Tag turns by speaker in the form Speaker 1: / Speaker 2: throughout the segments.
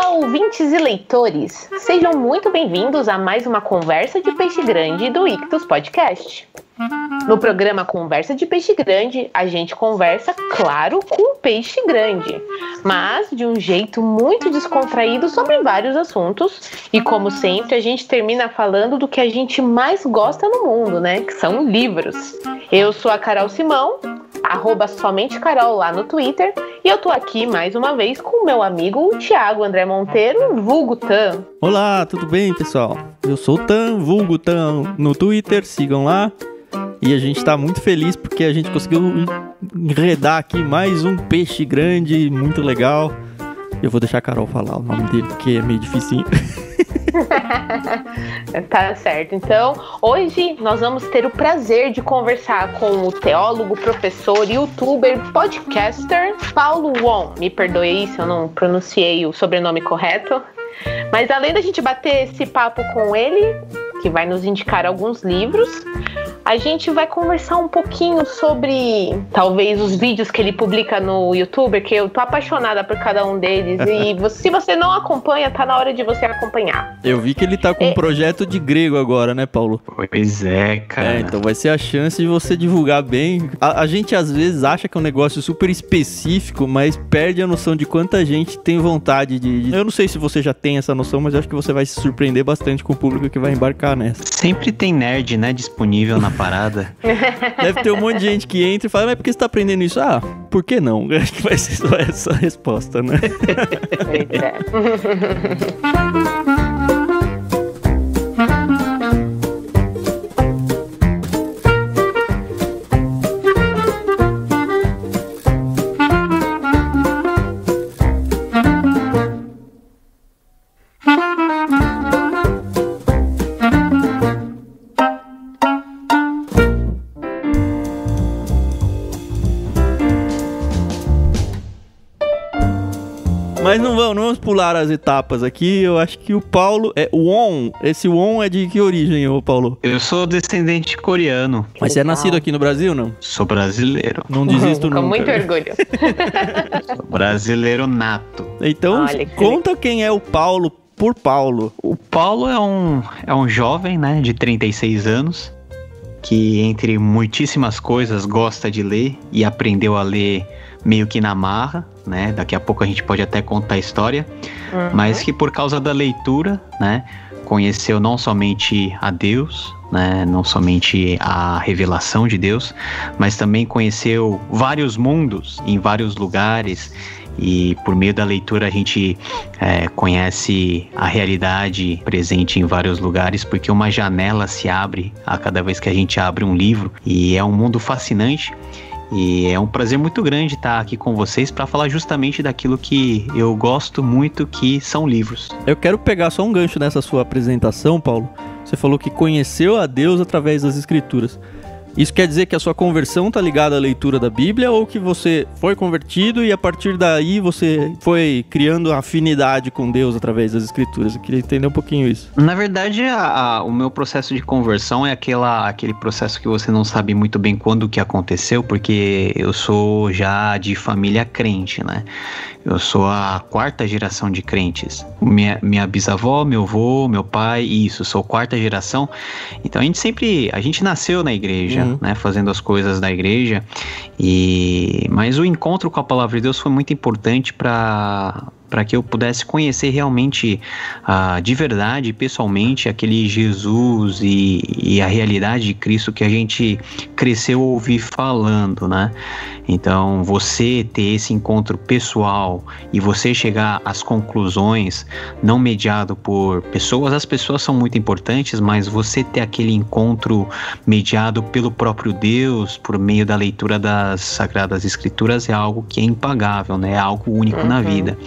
Speaker 1: Olá, ouvintes e leitores! Sejam muito bem-vindos a mais uma Conversa de Peixe Grande do Ictus Podcast. No programa Conversa de Peixe Grande, a gente conversa, claro, com o peixe grande, mas de um jeito muito descontraído sobre vários assuntos. E como sempre, a gente termina falando do que a gente mais gosta no mundo, né? Que são livros. Eu sou a Carol Simão, @somentecarol lá no Twitter, e eu tô aqui mais uma vez com o meu amigo Thiago André Monteiro, vulgo Tan.
Speaker 2: Olá, tudo bem, pessoal? Eu sou o Tan, vulgo Tan no Twitter, sigam lá. E a gente tá muito feliz porque a gente conseguiu enredar aqui mais um peixe grande, muito legal. Eu vou deixar a Carol falar o nome dele porque é meio dificinho.
Speaker 1: Tá certo. Então, hoje nós vamos ter o prazer de conversar com o teólogo, professor, youtuber, podcaster Paulo Wong. Me perdoe se eu não pronunciei o sobrenome correto. Mas além da gente bater esse papo com ele, que vai nos indicar alguns livros, a gente vai conversar um pouquinho sobre, talvez, os vídeos que ele publica no YouTube, que eu tô apaixonada por cada um deles. E se você não acompanha, tá na hora de você acompanhar.
Speaker 2: Eu vi que ele tá com um projeto de grego agora, né, Paulo?
Speaker 3: Pois é, cara.
Speaker 2: Então vai ser a chance de você divulgar bem. A gente, às vezes, acha que é um negócio super específico, mas perde a noção de quanta gente tem vontade de... Eu não sei se você já tem essa noção, mas eu acho que você vai se surpreender bastante com o público que vai embarcar nessa.
Speaker 3: Sempre tem nerd, né, disponível na parada.
Speaker 2: Deve ter um monte de gente que entra e fala, mas por que você tá aprendendo isso? Ah, por que não? Acho que vai ser só essa a resposta, né?
Speaker 1: Pois é.
Speaker 2: Mas não vamos pular as etapas aqui. Eu acho que o Paulo é Wong. Esse Wong é de que origem, ô Paulo?
Speaker 3: Eu sou descendente coreano.
Speaker 2: Mas você é nascido aqui no Brasil, não?
Speaker 3: Sou brasileiro.
Speaker 2: Não desisto nunca.
Speaker 1: Com muito orgulho.
Speaker 3: Sou brasileiro nato.
Speaker 2: Então, conta quem é o Paulo por Paulo.
Speaker 3: O Paulo é um jovem, né, de 36 anos, que entre muitíssimas coisas gosta de ler e aprendeu a ler meio que na marra, né? Daqui a pouco a gente pode até contar a história, mas que por causa da leitura, né, conheceu não somente a Deus, né, não somente a revelação de Deus, mas também conheceu vários mundos em vários lugares. E por meio da leitura a gente conhece a realidade presente em vários lugares, porque uma janela se abre a cada vez que a gente abre um livro, e é um mundo fascinante. E é um prazer muito grande estar aqui com vocês para falar justamente daquilo que eu gosto muito, que são livros.
Speaker 2: Eu quero pegar só um gancho nessa sua apresentação, Paulo. Você falou que conheceu a Deus através das Escrituras. Isso quer dizer que a sua conversão está ligada à leitura da Bíblia, ou que você foi convertido e a partir daí você foi criando afinidade com Deus através das Escrituras? Eu queria entender um pouquinho isso.
Speaker 3: Na verdade, o meu processo de conversão é aquele processo que você não sabe muito bem quando que aconteceu, porque eu sou já de família crente, né? Eu sou a 4ª geração de crentes. Minha bisavó, meu avô, meu pai, sou 4ª geração. Então a gente nasceu na igreja, né, fazendo as coisas da igreja. Mas o encontro com a palavra de Deus foi muito importante para que eu pudesse conhecer realmente de verdade, pessoalmente, aquele Jesus e a realidade de Cristo que a gente cresceu a ouvir falando, né? Então, você ter esse encontro pessoal e você chegar às conclusões, não mediado por pessoas, as pessoas são muito importantes, mas você ter aquele encontro mediado pelo próprio Deus, por meio da leitura das Sagradas Escrituras, é algo que é impagável, né? É algo único na vida.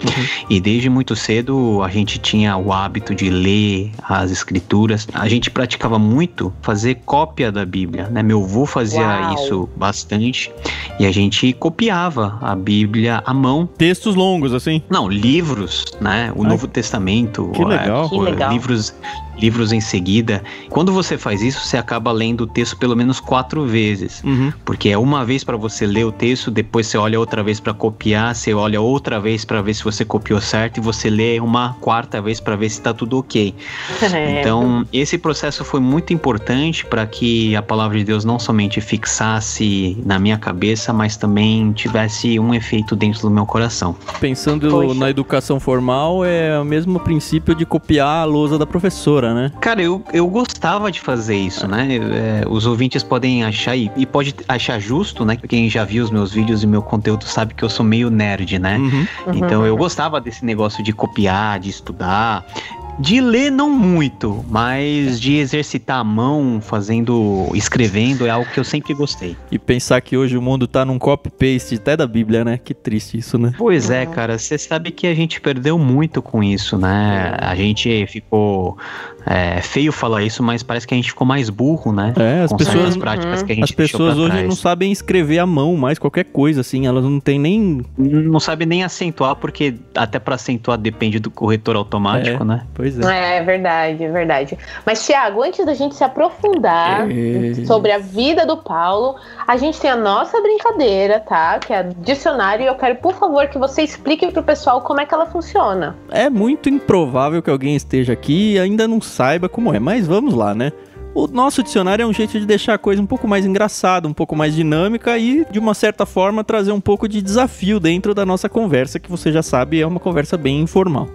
Speaker 3: E desde muito cedo a gente tinha o hábito de ler as Escrituras. A gente praticava muito fazer cópia da Bíblia, né? Meu avô fazia isso bastante, e a gente copiava a Bíblia à mão.
Speaker 2: Textos longos, assim?
Speaker 3: Não, livros, né? O Novo Testamento.
Speaker 2: Que legal.
Speaker 1: Que legal.
Speaker 3: Livros em seguida. Quando você faz isso, você acaba lendo o texto pelo menos 4 vezes. Porque é uma vez para você ler o texto, depois você olha outra vez para copiar, você olha outra vez para ver se você copiou copiou certo e você lê uma quarta vez para ver se está tudo ok. Então, esse processo foi muito importante para que a palavra de Deus não somente fixasse na minha cabeça, mas também tivesse um efeito dentro do meu coração.
Speaker 2: Pensando na educação formal, é o mesmo princípio de copiar a lousa da professora, né?
Speaker 3: Cara, eu gostava de fazer isso, né? Os ouvintes podem achar, e pode achar justo, né? Quem já viu os meus vídeos e meu conteúdo sabe que eu sou meio nerd, né? Então eu gostava desse negócio de copiar, de estudar, de ler não muito, mas de exercitar a mão, escrevendo, é algo que eu sempre gostei.
Speaker 2: E pensar que hoje o mundo tá num copy-paste até da Bíblia, né? Que triste isso, né?
Speaker 3: Pois é, cara, você sabe que a gente perdeu muito com isso, né? A gente ficou... feio falar isso, mas parece que a gente ficou mais burro, né?
Speaker 2: As pessoas,
Speaker 3: práticas que a gente
Speaker 2: as pessoas hoje
Speaker 3: trás.
Speaker 2: Não sabem escrever à mão mais qualquer coisa, assim, elas não tem nem...
Speaker 3: Não sabem nem acentuar, porque até para acentuar depende do corretor automático, né?
Speaker 2: Pois é.
Speaker 1: É verdade, é verdade. Mas, Thiago, antes da gente se aprofundar sobre a vida do Paulo, a gente tem a nossa brincadeira, tá? Que é dicionário, e eu quero, por favor, que você explique pro pessoal como é que ela funciona.
Speaker 2: É muito improvável que alguém esteja aqui e ainda não saiba como é, mas vamos lá, né? O nosso dicionário é um jeito de deixar a coisa um pouco mais engraçada, um pouco mais dinâmica e, de uma certa forma, trazer um pouco de desafio dentro da nossa conversa, que você já sabe é uma conversa bem informal.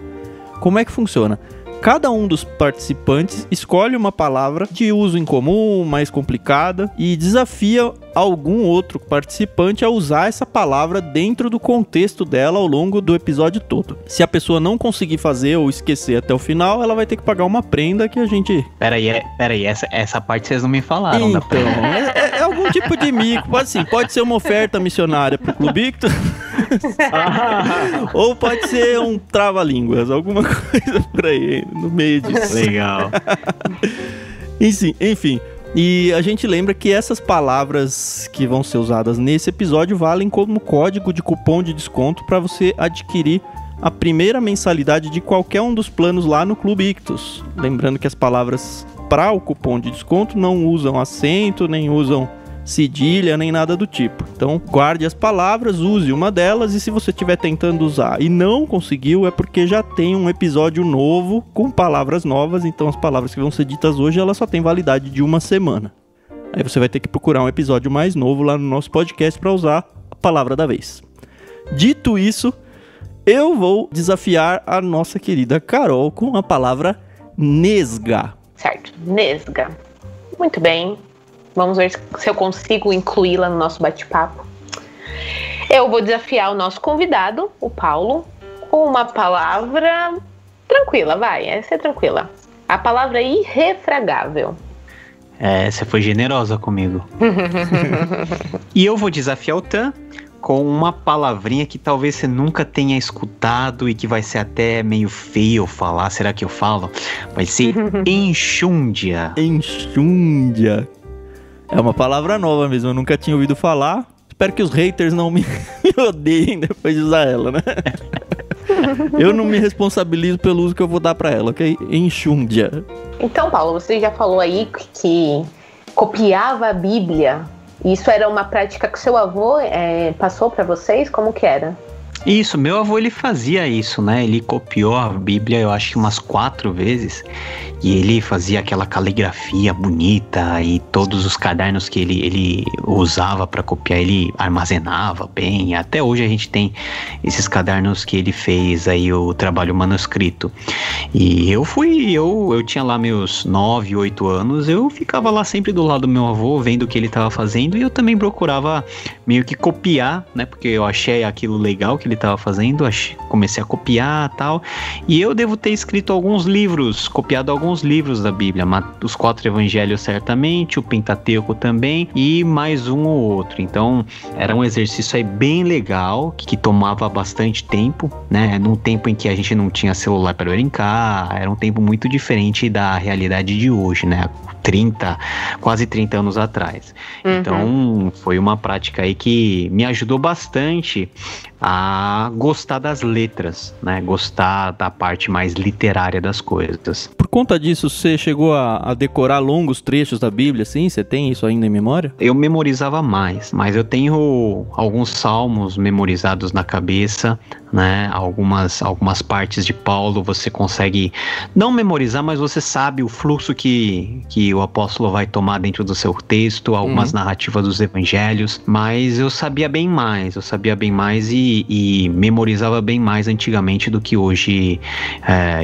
Speaker 2: Como é que funciona? Cada um dos participantes escolhe uma palavra de uso incomum, mais complicada, e desafia algum outro participante a usar essa palavra dentro do contexto dela ao longo do episódio todo. Se a pessoa não conseguir fazer ou esquecer até o final, ela vai ter que pagar uma prenda que a gente...
Speaker 3: Peraí, essa parte vocês não me falaram.
Speaker 2: Então, é algum tipo de mico, pode ser uma oferta missionária pro Clube Ictus, ou pode ser um trava-línguas, alguma coisa por aí, no meio disso.
Speaker 3: Legal.
Speaker 2: Enfim, e a gente lembra que essas palavras que vão ser usadas nesse episódio valem como código de cupom de desconto para você adquirir a primeira mensalidade de qualquer um dos planos lá no Clube Ictus. Lembrando que as palavras para o cupom de desconto não usam acento, nem usam cedilha, nem nada do tipo. Então, guarde as palavras, use uma delas, e se você estiver tentando usar e não conseguiu, é porque já tem um episódio novo com palavras novas, então as palavras que vão ser ditas hoje, elas só têm validade de uma semana. Aí você vai ter que procurar um episódio mais novo lá no nosso podcast para usar a palavra da vez. Dito isso, eu vou desafiar a nossa querida Carol com a palavra nesga.
Speaker 1: Certo, nesga. Muito bem. Vamos ver se eu consigo incluí-la no nosso bate-papo. Eu vou desafiar o nosso convidado, o Paulo, com uma palavra tranquila, essa é tranquila. A palavra irrefragável.
Speaker 3: Você foi generosa comigo. E eu vou desafiar o Tan com uma palavrinha que talvez você nunca tenha escutado e que vai ser até meio feio falar. Será que eu falo? Vai ser enxúndia.
Speaker 2: Enxúndia. É uma palavra nova mesmo, eu nunca tinha ouvido falar. Espero que os haters não me odeiem depois de usar ela, né? Eu não me responsabilizo pelo uso que eu vou dar pra ela, ok? Enxúndia.
Speaker 1: Então, Paulo, você já falou aí que copiava a Bíblia. Isso era uma prática que seu avô passou pra vocês? Como que era?
Speaker 3: Isso, meu avô ele fazia isso, né? Ele copiou a Bíblia, eu acho que umas 4 vezes. E ele fazia aquela caligrafia bonita e todos os cadernos que ele usava para copiar, ele armazenava bem. Até hoje a gente tem esses cadernos que ele fez aí, o trabalho manuscrito. E eu tinha lá meus 9, 8 anos, eu ficava lá sempre do lado do meu avô, vendo o que ele estava fazendo, e eu também procurava meio que copiar, né? Porque eu achei aquilo legal que ele estava fazendo, comecei a copiar e tal. E eu devo ter escrito alguns livros, copiado alguns livros da Bíblia, os 4 evangelhos certamente, o Pentateuco também, e mais um ou outro. Então era um exercício aí bem legal, que tomava bastante tempo, né? Num tempo em que a gente não tinha celular para brincar, era um tempo muito diferente da realidade de hoje, né? Quase 30 anos atrás. Então foi uma prática aí que me ajudou bastante a gostar das letras, né? Gostar da parte mais literária das coisas.
Speaker 2: Por conta disso, você chegou a decorar longos trechos da Bíblia, assim? Você tem isso ainda em memória?
Speaker 3: Eu memorizava mais, mas eu tenho alguns salmos memorizados na cabeça, né? Algumas partes de Paulo você consegue não memorizar, mas você sabe o fluxo que o apóstolo vai tomar dentro do seu texto, algumas narrativas dos evangelhos, mas eu sabia bem mais e memorizava bem mais antigamente do que hoje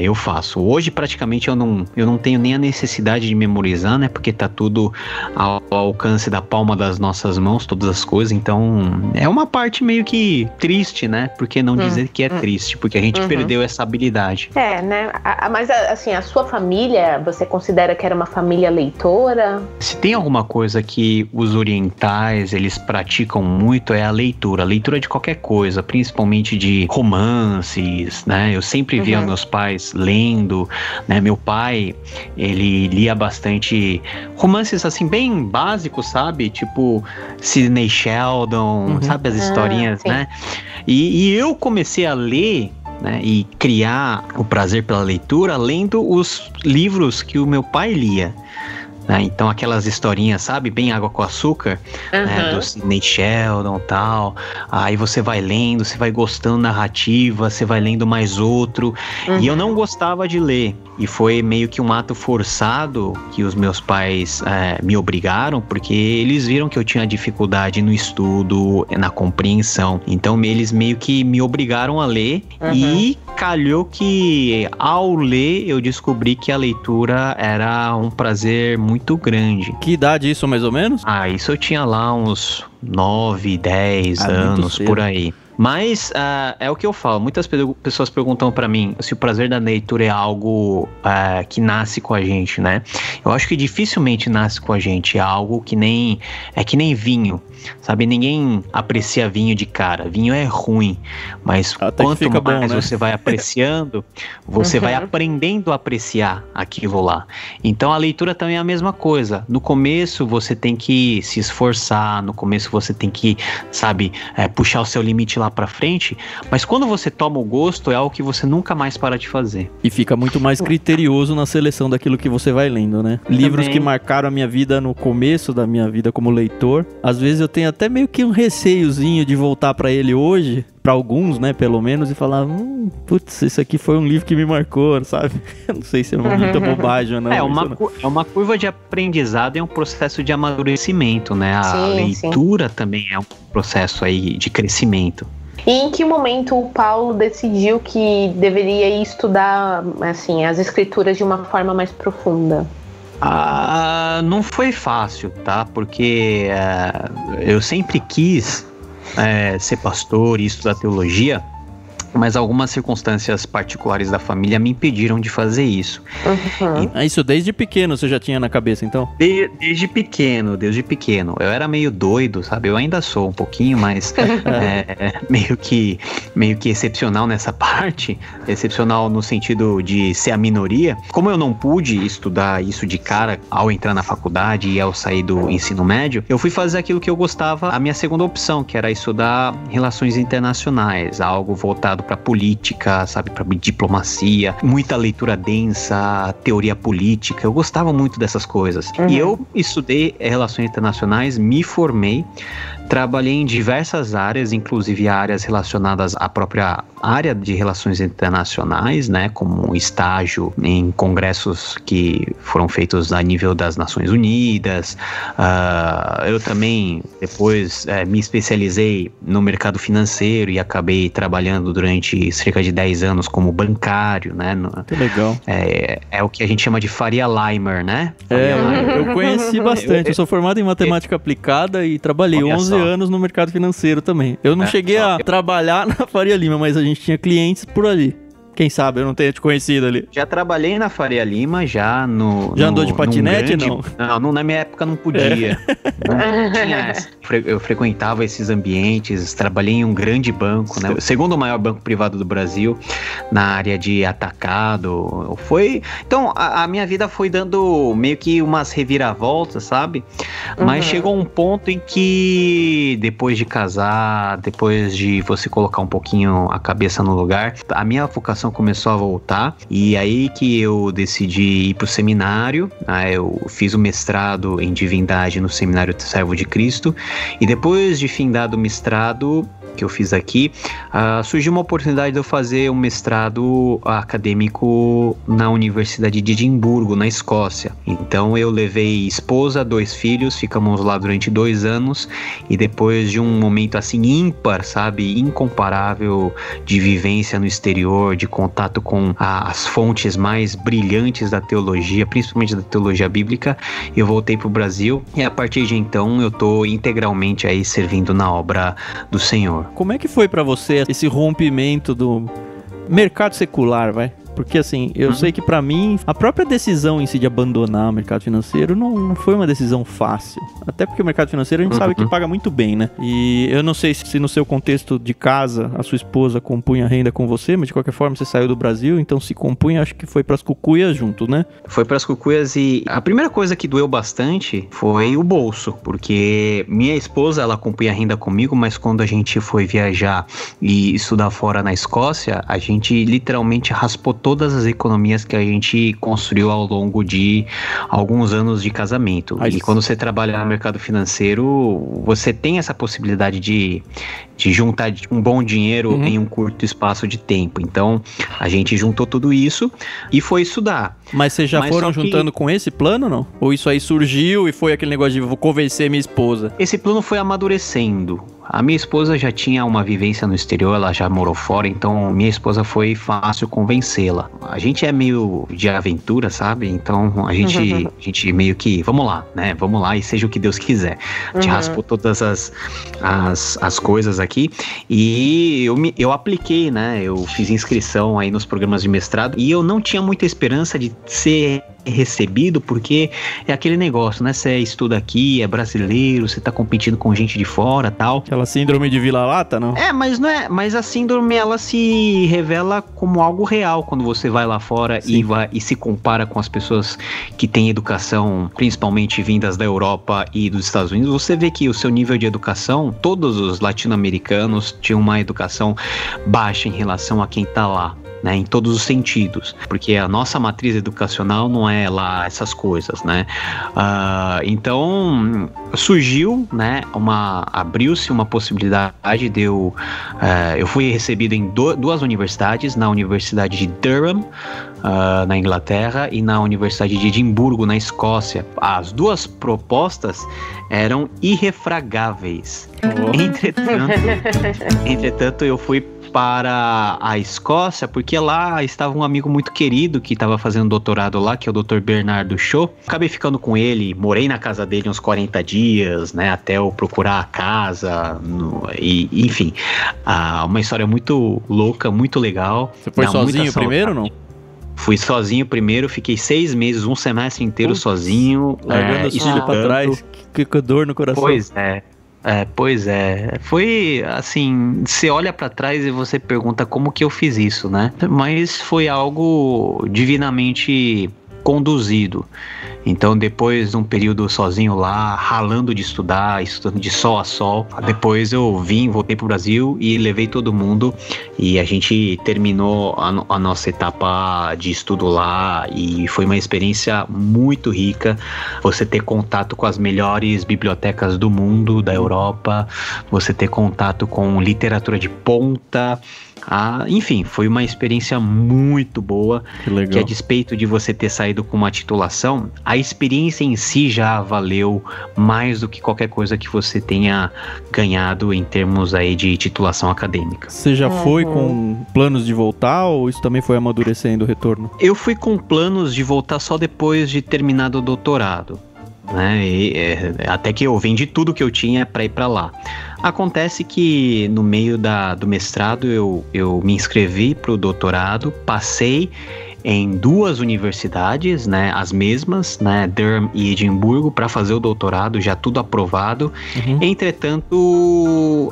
Speaker 3: eu faço. Hoje praticamente eu não tenho nem a necessidade de memorizar, né? Porque tá tudo ao alcance da palma das nossas mãos, todas as coisas, então é uma parte meio que triste, né? Porque não dizer que é triste, porque a gente perdeu essa habilidade.
Speaker 1: Né? Mas assim, a sua família, você considera que era uma família leitora?
Speaker 3: Se tem alguma coisa que os orientais, eles praticam muito, é a leitura de qualquer coisa, principalmente de romances, né? Eu sempre via meus pais lendo, né? Meu pai, ele lia bastante romances, assim, bem básicos, sabe? Tipo Sidney Sheldon, sabe? As historinhas, né? E eu comecei a ler, né, e criar o prazer pela leitura lendo os livros que o meu pai lia. Né? Então aquelas historinhas, sabe, bem água com açúcar, né, do Sidney Sheldon e tal, aí você vai lendo, você vai gostando narrativa, você vai lendo mais outro, e eu não gostava de ler, e foi meio que um ato forçado que os meus pais me obrigaram, porque eles viram que eu tinha dificuldade no estudo, na compreensão, então eles meio que me obrigaram a ler, e calhou que ao ler eu descobri que a leitura era um prazer muito grande.
Speaker 2: Que idade isso, mais ou menos?
Speaker 3: Isso eu tinha lá uns 9, 10 anos, por aí. Mas é o que eu falo, muitas pessoas perguntam pra mim se o prazer da leitura é algo que nasce com a gente, né? Eu acho que dificilmente nasce com a gente, é algo que nem vinho, sabe? Ninguém aprecia vinho de cara, vinho é ruim, mas quanto mais bom, né? Você vai apreciando, você vai aprendendo a apreciar aquilo lá. Então a leitura também é a mesma coisa, no começo você tem que se esforçar, no começo você tem que, sabe, puxar o seu limite lá pra frente, mas quando você toma o gosto, é algo que você nunca mais para de fazer.
Speaker 2: E fica muito mais criterioso na seleção daquilo que você vai lendo, né? Livros que marcaram a minha vida no começo da minha vida como leitor, às vezes eu tenho até meio que um receiozinho de voltar pra ele hoje, pra alguns, né, pelo menos, e falar, putz, isso aqui foi um livro que me marcou, sabe? Não sei se é muita bobagem ou não.
Speaker 3: É uma curva de aprendizado e é um processo de amadurecimento, né? A leitura também é um processo aí de crescimento.
Speaker 1: E em que momento o Paulo decidiu que deveria estudar, assim, as escrituras de uma forma mais profunda?
Speaker 3: Não foi fácil, tá? Porque eu sempre quis ser pastor e estudar teologia, mas algumas circunstâncias particulares da família me impediram de fazer isso.
Speaker 2: Isso desde pequeno você já tinha na cabeça, então?
Speaker 3: Desde pequeno. Eu era meio doido, sabe? Eu ainda sou um pouquinho, mas meio que excepcional nessa parte. Excepcional no sentido de ser a minoria. Como eu não pude estudar isso de cara ao entrar na faculdade e ao sair do ensino médio, eu fui fazer aquilo que eu gostava, a minha segunda opção, que era estudar relações internacionais, algo voltado para política, sabe, para diplomacia, muita leitura densa, teoria política. Eu gostava muito dessas coisas. E eu estudei relações internacionais, me formei, trabalhei em diversas áreas, inclusive áreas relacionadas à própria área de relações internacionais, né, como estágio em congressos que foram feitos a nível das Nações Unidas. Eu também depois me especializei no mercado financeiro e acabei trabalhando durante cerca de 10 anos como bancário, né?
Speaker 2: Que legal.
Speaker 3: É o que a gente chama de Faria Limer, né?
Speaker 2: Eu conheci bastante. Eu sou formado em matemática aplicada e trabalhei 11 anos no mercado financeiro também. Eu não cheguei a trabalhar na Faria Lima, mas a gente tinha clientes por ali. Quem sabe eu não tenha te conhecido ali.
Speaker 3: Já trabalhei na Faria Lima, já
Speaker 2: andou de patinete,
Speaker 3: não? Na minha época não podia. Não tinha essa. Eu frequentava esses ambientes, trabalhei em um grande banco, né? O segundo maior banco privado do Brasil, na área de atacado. Então, a minha vida foi dando meio que umas reviravoltas, sabe? Mas chegou um ponto em que, depois de casar, depois de você colocar um pouquinho a cabeça no lugar, a minha vocação começou a voltar, e aí que eu decidi ir pro seminário. Eu fiz o mestrado em divindade no Seminário Servo de Cristo, e depois de findado o mestrado, que eu fiz aqui, surgiu uma oportunidade de eu fazer um mestrado acadêmico na Universidade de Edimburgo, na Escócia. Então eu levei esposa, 2 filhos, ficamos lá durante 2 anos, e depois de um momento assim ímpar, sabe, incomparável de vivência no exterior, de contato com as fontes mais brilhantes da teologia, principalmente da teologia bíblica, eu voltei para o Brasil, e a partir de então eu tô integralmente aí servindo na obra do Senhor.
Speaker 2: Como é que foi pra você esse rompimento do mercado secular, vai? Porque assim, eu sei que pra mim, a própria decisão em si de abandonar o mercado financeiro não foi uma decisão fácil. Até porque o mercado financeiro a gente sabe que paga muito bem, né? E eu não sei se no seu contexto de casa, a sua esposa compunha renda com você, mas de qualquer forma você saiu do Brasil, então se compunha, acho que foi pras cucuias junto, né?
Speaker 3: Foi pras cucuias, e a primeira coisa que doeu bastante foi o bolso, porque minha esposa, ela compunha renda comigo, mas quando a gente foi viajar e estudar fora na Escócia, a gente literalmente raspou todas as economias que a gente construiu ao longo de alguns anos de casamento. E quando você trabalha no mercado financeiro, você tem essa possibilidade de juntar um bom dinheiro em um curto espaço de tempo. Então, a gente juntou tudo isso e foi estudar.
Speaker 2: Mas vocês já foram juntando com esse plano, não? Ou isso aí surgiu e foi aquele negócio de vou convencer minha esposa?
Speaker 3: Esse plano foi amadurecendo. A minha esposa já tinha uma vivência no exterior, ela já morou fora, então minha esposa foi fácil convencê-la. A gente é meio de aventura, sabe? Então a gente meio que, vamos lá, né? Vamos lá e seja o que Deus quiser. A gente raspou todas as coisas aqui e eu apliquei, né? Eu fiz inscrição aí nos programas de mestrado e eu não tinha muita esperança de ser recebido, porque é aquele negócio, né? Você estuda aqui, é brasileiro, você tá competindo com gente de fora, tal.
Speaker 2: Aquela síndrome de vira-lata, não?
Speaker 3: Mas não é, mas a síndrome, ela se revela como algo real quando você vai lá fora e se compara com as pessoas que têm educação, principalmente vindas da Europa e dos Estados Unidos. Você vê que o seu nível de educação, todos os latino-americanos tinham uma educação baixa em relação a quem tá lá, né, em todos os sentidos, porque a nossa matriz educacional não é lá essas coisas, né? Então surgiu, né, abriu-se uma possibilidade de eu fui recebido em 2 universidades, na Universidade de Durham, na Inglaterra, e na Universidade de Edimburgo, na Escócia. As 2 propostas eram irrefragáveis. Entretanto, eu fui para a Escócia, porque lá estava um amigo muito querido que estava fazendo doutorado lá, que é o Dr. Bernardo Shaw. Acabei ficando com ele, morei na casa dele uns 40 dias, né, até eu procurar a casa, enfim, uma história muito louca, muito legal.
Speaker 2: Você foi sozinho primeiro ou não?
Speaker 3: Fui sozinho primeiro, fiquei 6 meses, um semestre inteiro sozinho.
Speaker 2: Largando os filhos pra trás, que dor no coração.
Speaker 3: Pois é, foi assim, você olha pra trás e você pergunta como que eu fiz isso, né? Mas foi algo divinamente conduzido. Então, depois de um período sozinho lá, ralando de estudando de sol a sol, depois eu voltei pro Brasil e levei todo mundo, e a gente terminou a nossa etapa de estudo lá, e foi uma experiência muito rica. Você ter contato com as melhores bibliotecas do mundo, da Europa, você ter contato com literatura de ponta. Enfim, foi uma experiência muito boa, que a despeito de você ter saído com uma titulação, a experiência em si já valeu mais do que qualquer coisa que você tenha ganhado em termos aí de titulação acadêmica.
Speaker 2: Você já foi com planos de voltar, ou isso também foi amadurecendo o retorno?
Speaker 3: Eu fui com planos de voltar só depois de terminar o doutorado, né? Até que eu vendi tudo que eu tinha para ir para lá. Acontece que no meio do mestrado eu me inscrevi para o doutorado, passei em 2 universidades, né, as mesmas, né, Durham e Edimburgo, para fazer o doutorado, já tudo aprovado. Entretanto,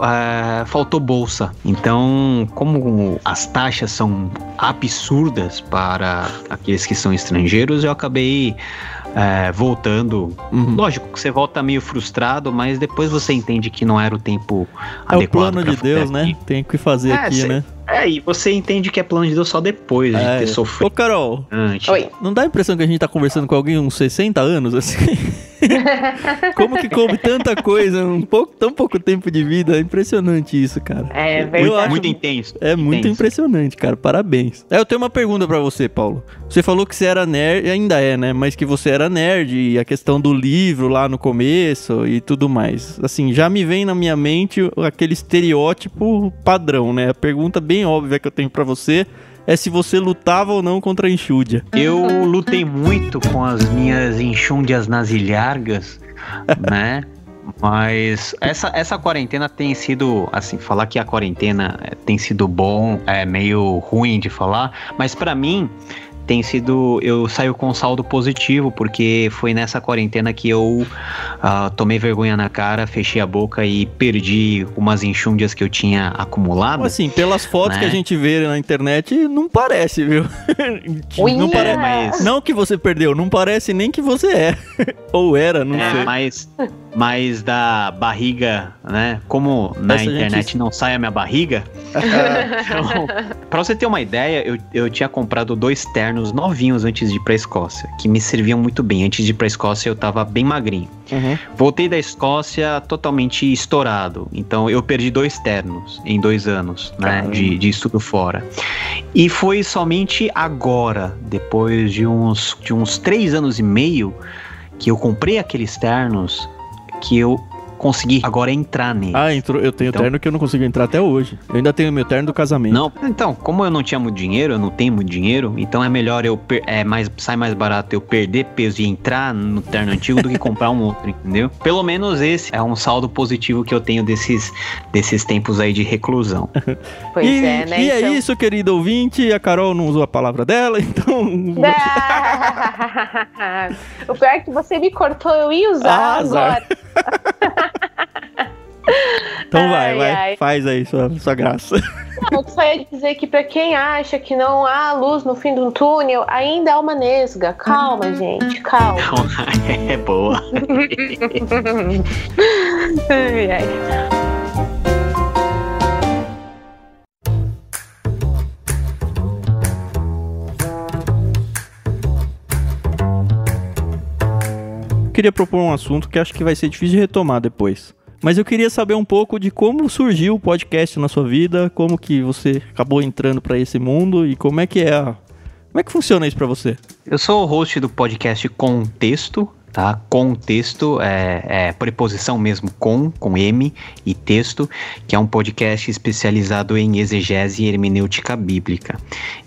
Speaker 3: faltou bolsa. Então, como as taxas são absurdas para aqueles que são estrangeiros, eu acabei voltando. Lógico que você volta meio frustrado, mas depois você entende que não era o tempo adequado.
Speaker 2: É o plano de Deus, né? Tem que fazer aqui, né?
Speaker 3: E você entende que é plano de Deus só depois de ter sofrido.
Speaker 2: Ô, Carol,
Speaker 1: Oi.
Speaker 2: Não dá a impressão que a gente tá conversando com alguém uns 60 anos, assim? Como que coube tanta coisa em tão pouco tempo de vida? É impressionante isso, cara.
Speaker 1: É verdade.
Speaker 3: Eu acho muito intenso.
Speaker 2: É muito impressionante, cara. Parabéns. Eu tenho uma pergunta pra você, Paulo. Você falou que você era nerd, ainda é, né? Mas que você era nerd e a questão do livro lá no começo e tudo mais. Assim, já me vem na minha mente aquele estereótipo padrão, né? A pergunta bem óbvia que eu tenho pra você é se você lutava ou não contra a enxúndia.
Speaker 3: Eu lutei muito com as minhas enxúndias nasilhargas, né? Mas essa quarentena tem sido, assim, falar que a quarentena tem sido bom, é meio ruim de falar, mas pra mim tem sido, eu saio com saldo positivo, porque foi nessa quarentena que eu tomei vergonha na cara, fechei a boca e perdi umas enxúndias que eu tinha acumulado.
Speaker 2: Assim, pelas fotos, né, que a gente vê na internet, não parece, viu? Não parece, não que você perdeu, não parece nem que você é. Ou era, não sei.
Speaker 3: Mas da barriga, né? Como na internet não sai a minha barriga. Então, pra você ter uma ideia, eu tinha comprado 2 ternos novinhos antes de ir pra Escócia, que me serviam muito bem. Antes de ir pra Escócia eu tava bem magrinho. Voltei da Escócia totalmente estourado. Então eu perdi 2 ternos em 2 anos, né? De estudo fora. E foi somente agora, depois de uns 3 anos e meio, que eu comprei aqueles ternos, que eu consegui agora entrar nele.
Speaker 2: Eu tenho terno que eu não consigo entrar até hoje. Eu ainda tenho meu terno do casamento.
Speaker 3: Não, então, como eu não tinha muito dinheiro, eu não tenho muito dinheiro, então é melhor sai mais barato eu perder peso e entrar no terno antigo do que comprar um outro, entendeu? Pelo menos esse é um saldo positivo que eu tenho desses tempos aí de reclusão.
Speaker 1: Pois né?
Speaker 2: E então... é isso, querido ouvinte. A Carol não usou a palavra dela, então...
Speaker 1: O pior é que você me cortou, eu ia usar agora.
Speaker 2: Então vai, faz aí sua graça.
Speaker 1: Não, eu só ia dizer que pra quem acha que não há luz no fim do túnel, ainda há uma nesga. Calma, gente, calma.
Speaker 3: É boa.
Speaker 2: Queria propor um assunto que acho que vai ser difícil de retomar depois. Mas eu queria saber um pouco de como surgiu o podcast na sua vida, como que você acabou entrando para esse mundo e como é que funciona isso para você?
Speaker 3: Eu sou o host do podcast Contexto, tá? Contexto é preposição mesmo, com M e texto, que é um podcast especializado em exegese e hermenêutica bíblica.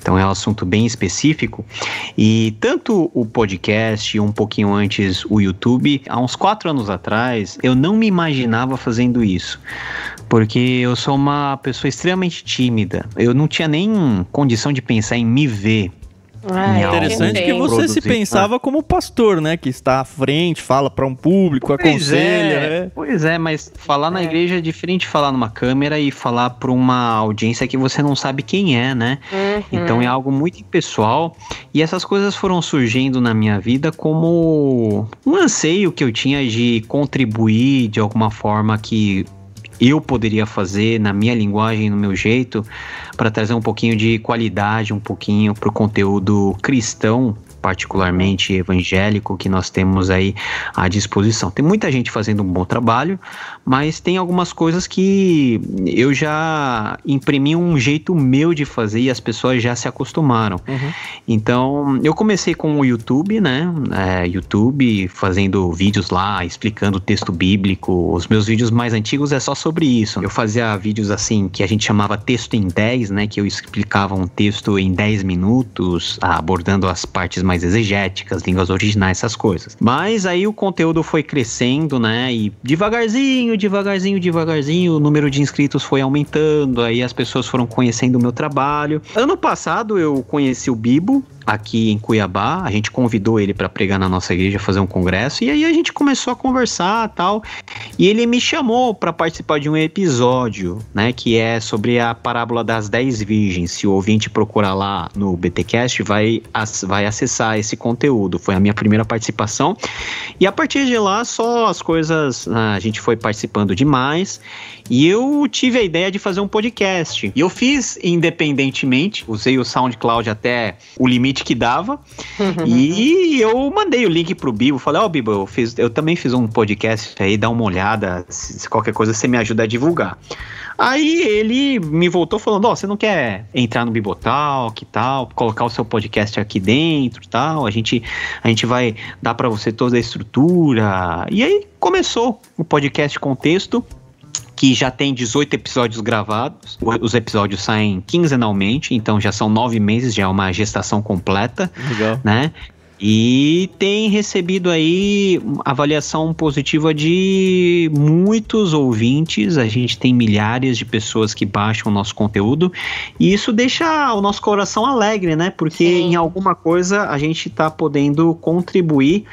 Speaker 3: Então é um assunto bem específico. E tanto o podcast, um pouquinho antes o YouTube, há uns 4 anos atrás, eu não me imaginava fazendo isso. Porque eu sou uma pessoa extremamente tímida. Eu não tinha nem condição de pensar em me ver.
Speaker 2: Interessante que você se pensava como pastor, né? Que está à frente, fala para um público, aconselha, né?
Speaker 3: Pois é, mas falar na igreja é diferente de falar numa câmera e falar para uma audiência que você não sabe quem é, né? Então é algo muito pessoal. E essas coisas foram surgindo na minha vida como um anseio que eu tinha de contribuir de alguma forma que eu poderia fazer na minha linguagem, no meu jeito, para trazer um pouquinho de qualidade, um pouquinho para o conteúdo cristão, particularmente evangélico, que nós temos aí à disposição. Tem muita gente fazendo um bom trabalho, mas tem algumas coisas que eu já imprimi um jeito meu de fazer e as pessoas já se acostumaram. Então, eu comecei com o YouTube, né? YouTube, fazendo vídeos lá, explicando o texto bíblico. Os meus vídeos mais antigos é só sobre isso. Eu fazia vídeos assim, que a gente chamava texto em 10, né? Que eu explicava um texto em 10 minutos, abordando as partes mais exegéticas, línguas originais, essas coisas. Mas aí o conteúdo foi crescendo, né? E devagarzinho, o número de inscritos foi aumentando, aí as pessoas foram conhecendo o meu trabalho. Ano passado eu conheci o Bibo, aqui em Cuiabá. A gente convidou ele para pregar na nossa igreja, fazer um congresso, e aí a gente começou a conversar e tal, e ele me chamou para participar de um episódio, né, que é sobre a parábola das 10 virgens. Se o ouvinte procurar lá no BTcast, vai acessar esse conteúdo. Foi a minha primeira participação, e a partir de lá só as coisas, a gente foi participando demais, e eu tive a ideia de fazer um podcast. E eu fiz independentemente, usei o SoundCloud até o limite que dava, e eu mandei o link pro Bibo, falei, Bibo, eu também fiz um podcast aí, dá uma olhada, se qualquer coisa você me ajuda a divulgar. Aí ele me voltou falando, você não quer entrar no Bibotalk e tal, colocar o seu podcast aqui dentro e tal, a gente vai dar pra você toda a estrutura. E aí começou o podcast Contexto, que já tem 18 episódios gravados. Os episódios saem quinzenalmente, então já são 9 meses, já é uma gestação completa. Legal. Né? E tem recebido aí avaliação positiva de muitos ouvintes. A gente tem milhares de pessoas que baixam o nosso conteúdo, e isso deixa o nosso coração alegre, né? Porque em alguma coisa a gente está podendo contribuir,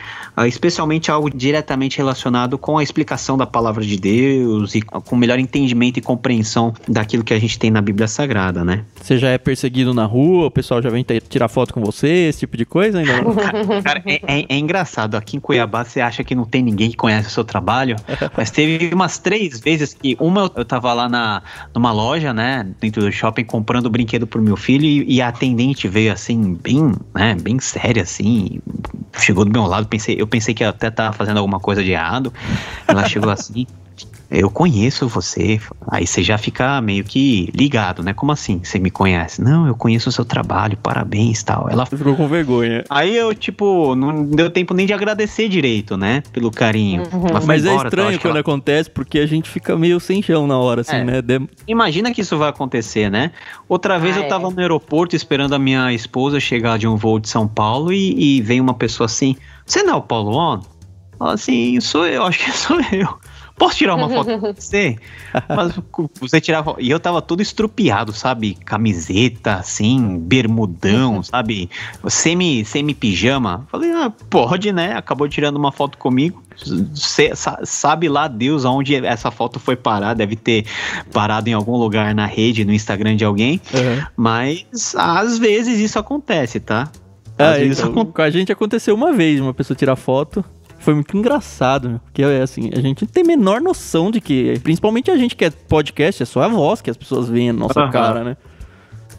Speaker 3: especialmente algo diretamente relacionado com a explicação da palavra de Deus e com melhor entendimento e compreensão daquilo que a gente tem na Bíblia Sagrada, né?
Speaker 2: Você já é perseguido na rua, o pessoal já vem tirar foto com você, esse tipo de coisa ainda não?
Speaker 3: Cara, é engraçado. Aqui em Cuiabá você acha que não tem ninguém que conhece o seu trabalho, mas teve umas 3 vezes que eu tava lá numa loja, né, dentro do shopping, comprando brinquedo pro meu filho, e a atendente veio assim, bem séria assim, chegou do meu lado, eu pensei que ela até tava fazendo alguma coisa de errado. Ela chegou assim, eu conheço você. Aí você já fica meio que ligado, né? Como assim? Você me conhece? Não, eu conheço o seu trabalho, parabéns e tal. Ela
Speaker 2: ficou com vergonha.
Speaker 3: Aí eu, não deu tempo nem de agradecer direito, né? Pelo carinho.
Speaker 2: Mas é estranho quando acontece, porque a gente fica meio sem chão na hora, assim, né?
Speaker 3: Imagina que isso vai acontecer, né? Outra vez eu tava no aeroporto esperando a minha esposa chegar de um voo de São Paulo, e veio uma pessoa assim, você não é o Paulo On? Fala assim, sou eu, acho que sou eu. Posso tirar uma foto com você? Mas você tirava. E eu tava todo estrupiado, sabe? Camiseta, assim, bermudão, sabe? Semi-pijama. Falei, pode, né? Acabou tirando uma foto comigo. Sabe lá Deus aonde essa foto foi parar. Deve ter parado em algum lugar na rede, no Instagram de alguém. Mas às vezes isso acontece, tá?
Speaker 2: Com a gente aconteceu uma vez, uma pessoa tirar foto. Foi muito engraçado, porque assim, a gente tem a menor noção de que, principalmente a gente que é podcast, é só a voz que as pessoas veem a nossa cara, né?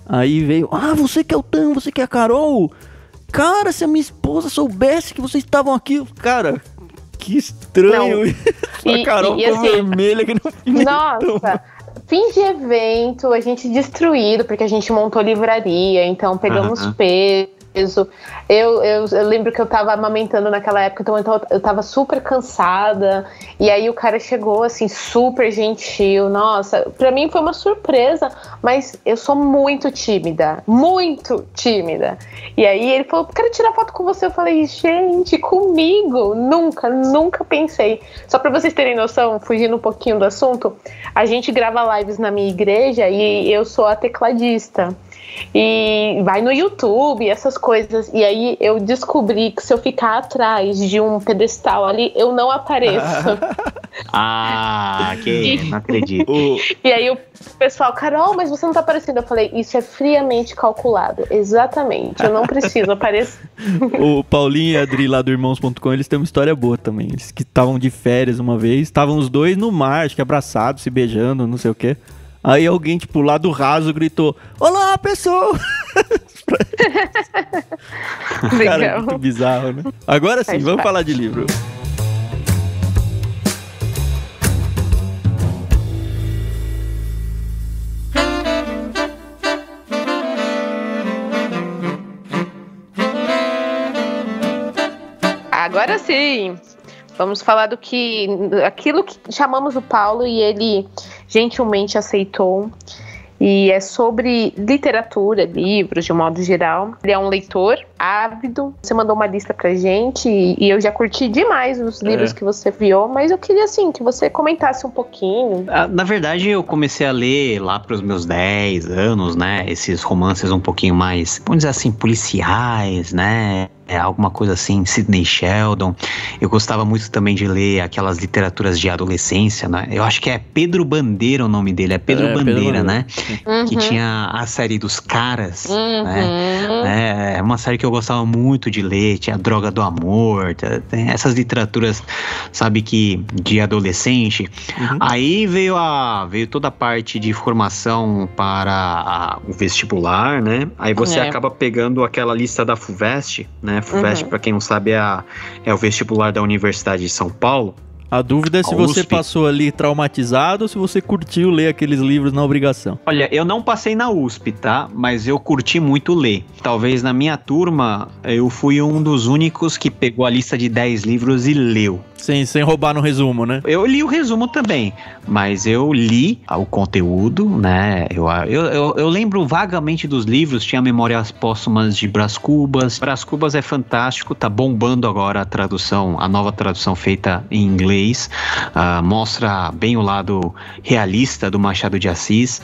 Speaker 2: Aí veio, você que é o Tam, você que é a Carol, cara, se a minha esposa soubesse que vocês estavam aqui, cara, que estranho. A Carol ficou assim, vermelha que não.
Speaker 1: Nossa, fim de evento, a gente destruído, porque a gente montou livraria, então pegamos peso. Eu lembro que eu tava amamentando naquela época, então eu tava super cansada, e aí o cara chegou assim, super gentil. Nossa, pra mim foi uma surpresa, mas eu sou muito tímida, e aí ele falou, quero tirar foto com você. Eu falei, gente, comigo? Nunca pensei. Só pra vocês terem noção, fugindo um pouquinho do assunto, a gente grava lives na minha igreja e eu sou a tecladista. E vai no YouTube, essas coisas. E aí eu descobri que se eu ficar atrás de um pedestal ali, eu não apareço.
Speaker 3: Não acredito.
Speaker 1: E aí o pessoal, Carol, mas você não tá aparecendo. Eu falei, isso é friamente calculado. Exatamente, eu não preciso aparecer.
Speaker 2: O Paulinho e a Adri lá do Irmãos.com, eles têm uma história boa também. Eles que estavam de férias uma vez, estavam os dois no mar, acho que abraçados, se beijando, não sei o quê. Aí alguém, lá do raso, gritou, olá, pessoal! Cara, é muito bizarro, né? Agora sim, vamos falar de livro.
Speaker 1: Agora sim! Vamos falar aquilo que chamamos o Paulo e ele gentilmente aceitou. e é sobre literatura, livros, de um modo geral. Ele é um leitor ávido. Você mandou uma lista pra gente e eu já curti demais os livros que você viu, mas eu queria, assim, que você comentasse um pouquinho.
Speaker 3: Na verdade, eu comecei a ler lá pros meus 10 anos, né, esses romances um pouquinho mais, vamos dizer assim, policiais, né, alguma coisa assim, Sidney Sheldon. Eu gostava muito também de ler aquelas literaturas de adolescência, né? Eu acho que é Pedro Bandeira o nome dele, é Pedro Bandeira, né? Que tinha a série dos Caras, né? É uma série que eu gostava muito de ler, tinha Droga do Amor, tem essas literaturas, sabe, que de adolescente. Aí veio toda a parte de formação para o vestibular, né? Aí você acaba pegando aquela lista da FUVEST, né? FUVEST, pra quem não sabe, é o vestibular da Universidade de São Paulo.
Speaker 2: A dúvida é se você passou ali traumatizado ou se você curtiu ler aqueles livros na obrigação.
Speaker 3: Olha, eu não passei na USP, tá? Mas eu curti muito ler. Talvez na minha turma, eu fui um dos únicos que pegou a lista de 10 livros e leu.
Speaker 2: Sem roubar no resumo, né?
Speaker 3: Eu li o resumo também, mas eu li o conteúdo, né? Eu lembro vagamente dos livros, tinha Memórias Póstumas de Brás Cubas. Brás Cubas é fantástico, tá bombando agora a tradução, a nova tradução feita em inglês. Mostra bem o lado realista do Machado de Assis.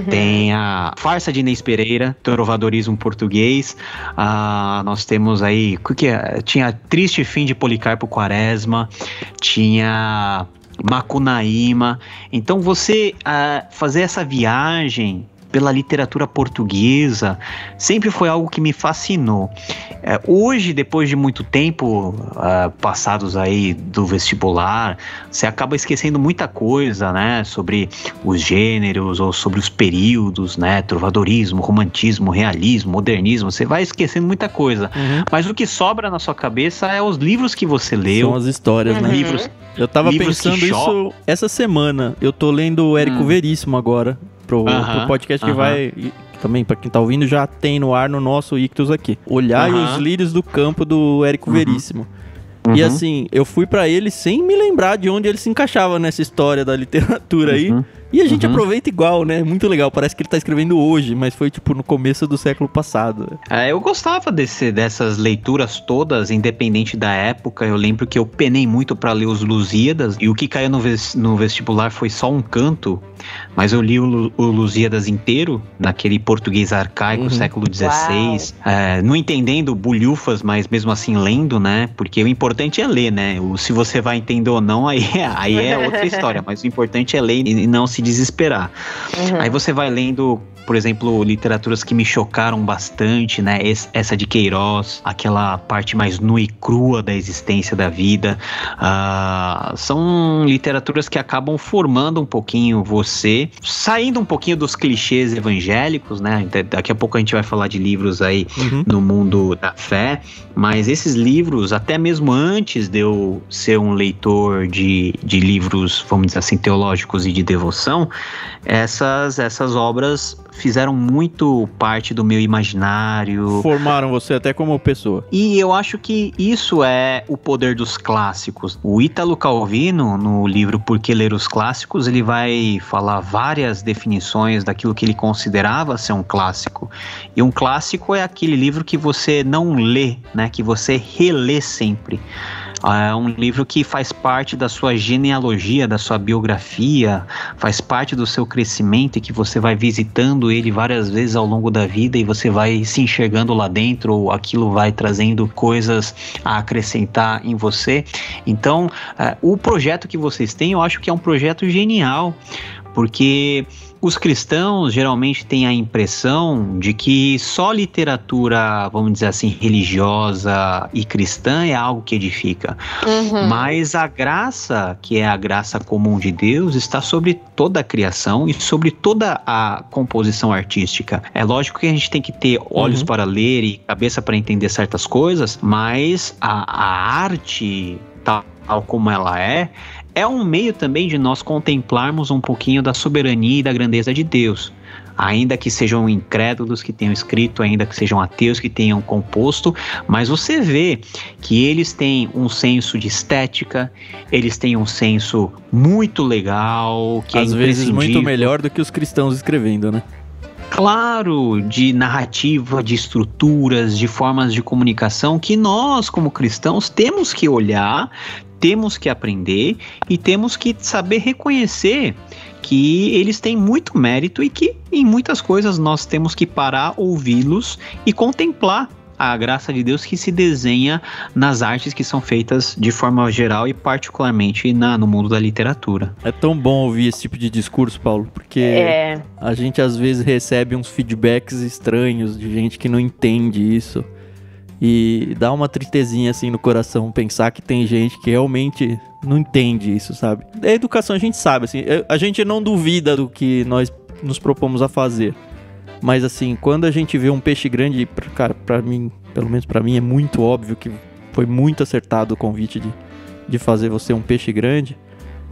Speaker 3: Tem a Farsa de Inês Pereira, Trovadorismo Português. Nós temos aí, tinha Triste Fim de Policarpo Quaresma. Tinha Macunaíma. Então você fazer essa viagem pela literatura portuguesa sempre foi algo que me fascinou. Hoje, depois de muito tempo passados aí do vestibular, você acaba esquecendo muita coisa, né, sobre os gêneros ou sobre os períodos, né, trovadorismo, romantismo, realismo, modernismo, você vai esquecendo muita coisa. Mas o que sobra na sua cabeça é os livros que você leu.
Speaker 2: São as histórias, né? Eu tava pensando isso essa semana. Eu tô lendo o Érico Veríssimo agora. Pro podcast que vai, também pra quem tá ouvindo, já tem no ar no nosso Ictus aqui. Olhar os lírios do campo do Érico Veríssimo. E assim, eu fui pra ele sem me lembrar de onde ele se encaixava nessa história da literatura aí. E a gente aproveita igual, né? Muito legal. Parece que ele tá escrevendo hoje, mas foi tipo no começo do século passado.
Speaker 3: Eu gostava dessas leituras todas, independente da época. Eu lembro que eu penei muito pra ler os Lusíadas. E o que caiu no vestibular foi só um canto. Mas eu li o Lusíadas inteiro, naquele português arcaico, século XVI. Não entendendo bulhufas, mas mesmo assim lendo, né? Porque o importante é ler, né? Se você vai entender ou não, aí é outra história. Mas o importante é ler e não se desesperar. Aí você vai lendo, por exemplo, literaturas que me chocaram bastante, né? Essa de Queiroz, aquela parte mais nua e crua da existência da vida. São literaturas que acabam formando um pouquinho você, saindo um pouquinho dos clichês evangélicos, né? Daqui a pouco a gente vai falar de livros aí no mundo da fé, mas esses livros, até mesmo antes de eu ser um leitor de livros, vamos dizer assim, teológicos e de devoção, essas obras fizeram muito parte do meu imaginário.
Speaker 2: Formaram você até como pessoa.
Speaker 3: E eu acho que isso é o poder dos clássicos. O Ítalo Calvino, no livro Por que Ler os Clássicos, ele vai falar várias definições daquilo que ele considerava ser um clássico. E um clássico é aquele livro que você não lê, né? Que você relê sempre. É um livro que faz parte da sua genealogia, da sua biografia, faz parte do seu crescimento e que você vai visitando ele várias vezes ao longo da vida e você vai se enxergando lá dentro, ou aquilo vai trazendo coisas a acrescentar em você. Então, o projeto que vocês têm, eu acho que é um projeto genial, porque os cristãos geralmente têm a impressão de que só literatura, vamos dizer assim, religiosa e cristã é algo que edifica. Mas a graça, que é a graça comum de Deus, está sobre toda a criação e sobre toda a composição artística. É lógico que a gente tem que ter olhos para ler e cabeça para entender certas coisas, mas a arte, tal como ela é um meio também de nós contemplarmos um pouquinho da soberania e da grandeza de Deus. Ainda que sejam incrédulos que tenham escrito, ainda que sejam ateus que tenham composto, mas você vê que eles têm um senso de estética, eles têm um senso muito legal, que
Speaker 2: às vezes muito melhor do que os cristãos escrevendo, né?
Speaker 3: claro de narrativa, de estruturas, de formas de comunicação que nós, como cristãos, temos que olhar, temos que aprender e temos que saber reconhecer que eles têm muito mérito e que em muitas coisas nós temos que parar, ouvi-los e contemplar a graça de Deus que se desenha nas artes que são feitas de forma geral e particularmente no mundo da literatura.
Speaker 2: É tão bom ouvir esse tipo de discurso, Paulo, porque a gente às vezes recebe uns feedbacks estranhos de gente que não entende isso e dá uma tristezinha assim no coração pensar que tem gente que realmente não entende isso, sabe? A educação a gente sabe, assim, a gente não duvida do que nós nos propomos a fazer. Mas assim, quando a gente vê um peixe grande, cara, pra mim, pelo menos pra mim, é muito óbvio que foi muito acertado o convite de fazer você um peixe grande.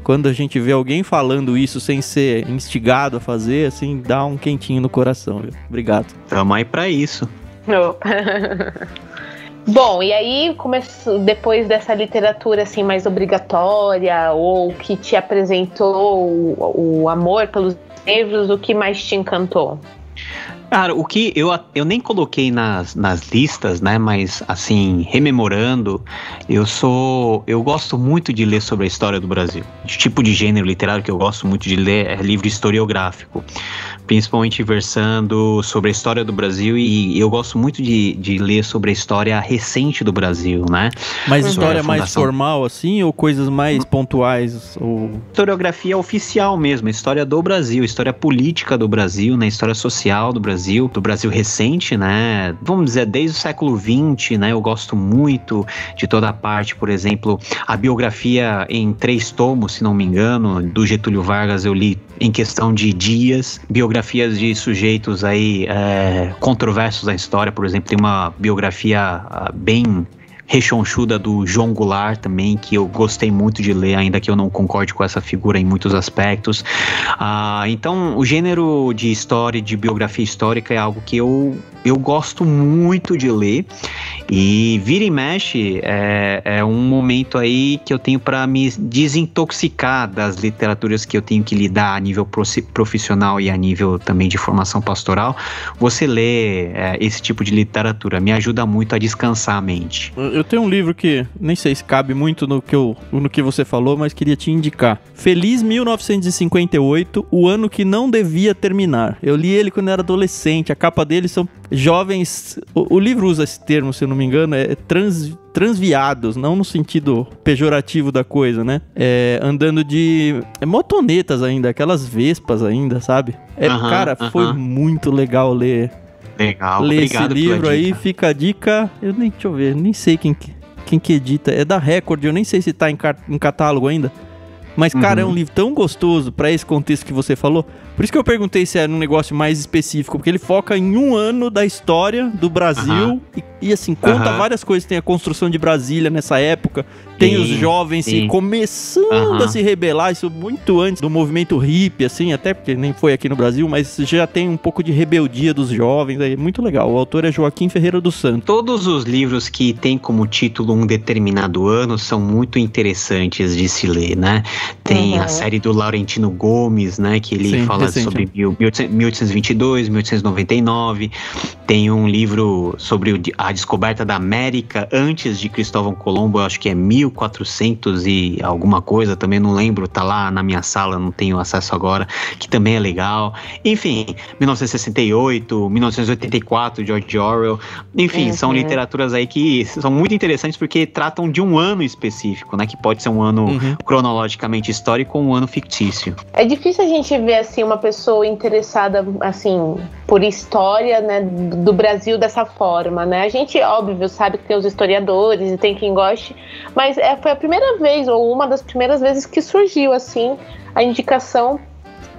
Speaker 2: Quando a gente vê alguém falando isso sem ser instigado a fazer, assim, dá um quentinho no coração, viu? Obrigado.
Speaker 3: Tamo aí pra isso.
Speaker 1: Bom, e aí, depois dessa literatura assim mais obrigatória, ou que te apresentou o amor pelos livros, o que mais te encantou?
Speaker 3: Cara, o que eu nem coloquei nas listas, né, mas assim, rememorando, eu gosto muito de ler sobre a história do Brasil. O tipo de gênero literário que eu gosto muito de ler é livro historiográfico, principalmente versando sobre a história do Brasil, e eu gosto muito de ler sobre a história recente do Brasil, né?
Speaker 2: Mas história mais formal assim, ou coisas mais pontuais? Ou...
Speaker 3: Historiografia oficial mesmo, a história do Brasil, história política do Brasil, né, história social do Brasil recente, né? Vamos dizer, desde o século XX, né? Eu gosto muito de toda a parte, por exemplo, a biografia em 3 tomos, se não me engano, do Getúlio Vargas, eu li em questão de dias, biografias de sujeitos aí controversos da história, por exemplo, tem uma biografia bem rechonchuda do João Goulart também, que eu gostei muito de ler, ainda que eu não concorde com essa figura em muitos aspectos. Então, o gênero de história, de biografia histórica é algo que eu gosto muito de ler, e vira e mexe é um momento aí que eu tenho para me desintoxicar das literaturas que eu tenho que lidar a nível profissional e a nível também de formação pastoral. Você lê esse tipo de literatura me ajuda muito a descansar a mente.
Speaker 2: Eu tenho um livro que nem sei se cabe muito no que você falou, mas queria te indicar. Feliz 1958, o ano que não devia terminar. Eu li ele quando eu era adolescente, a capa dele são jovens, o livro usa esse termo, se eu não me engano, transviados, não no sentido pejorativo da coisa, né? Andando de motonetas ainda, aquelas vespas ainda, sabe? Foi muito legal ler.
Speaker 3: Legal,
Speaker 2: ler esse livro aí, fica a dica. Deixa eu ver, nem sei quem que edita. É da Record, eu nem sei se tá em catálogo ainda. Mas, cara, é um livro tão gostoso pra esse contexto que você falou. Por isso que eu perguntei se era um negócio mais específico, porque ele foca em um ano da história do Brasil e assim, conta várias coisas. Tem a construção de Brasília nessa época, tem os jovens começando a se rebelar, isso muito antes do movimento hippie, assim, até porque nem foi aqui no Brasil, mas já tem um pouco de rebeldia dos jovens, é muito legal. O autor é Joaquim Ferreira dos Santos.
Speaker 3: Todos os livros que tem como título um determinado ano são muito interessantes de se ler, né? Tem a série do Laurentino Gomes, né, que ele fala sobre 1822, 1899. Tem um livro sobre a descoberta da América antes de Cristóvão Colombo, eu acho que é 1400 e alguma coisa, também não lembro, tá lá na minha sala, não tenho acesso agora, que também é legal. Enfim, 1968, 1984, George Orwell. Enfim, são literaturas aí que são muito interessantes porque tratam de um ano específico, né, que pode ser um ano cronologicamente histórico ou um ano fictício.
Speaker 1: É difícil a gente ver assim uma pessoa interessada assim por história, né, do Brasil dessa forma, né? A gente, óbvio, sabe que tem os historiadores e tem quem goste, mas foi a primeira vez ou uma das primeiras vezes que surgiu assim a indicação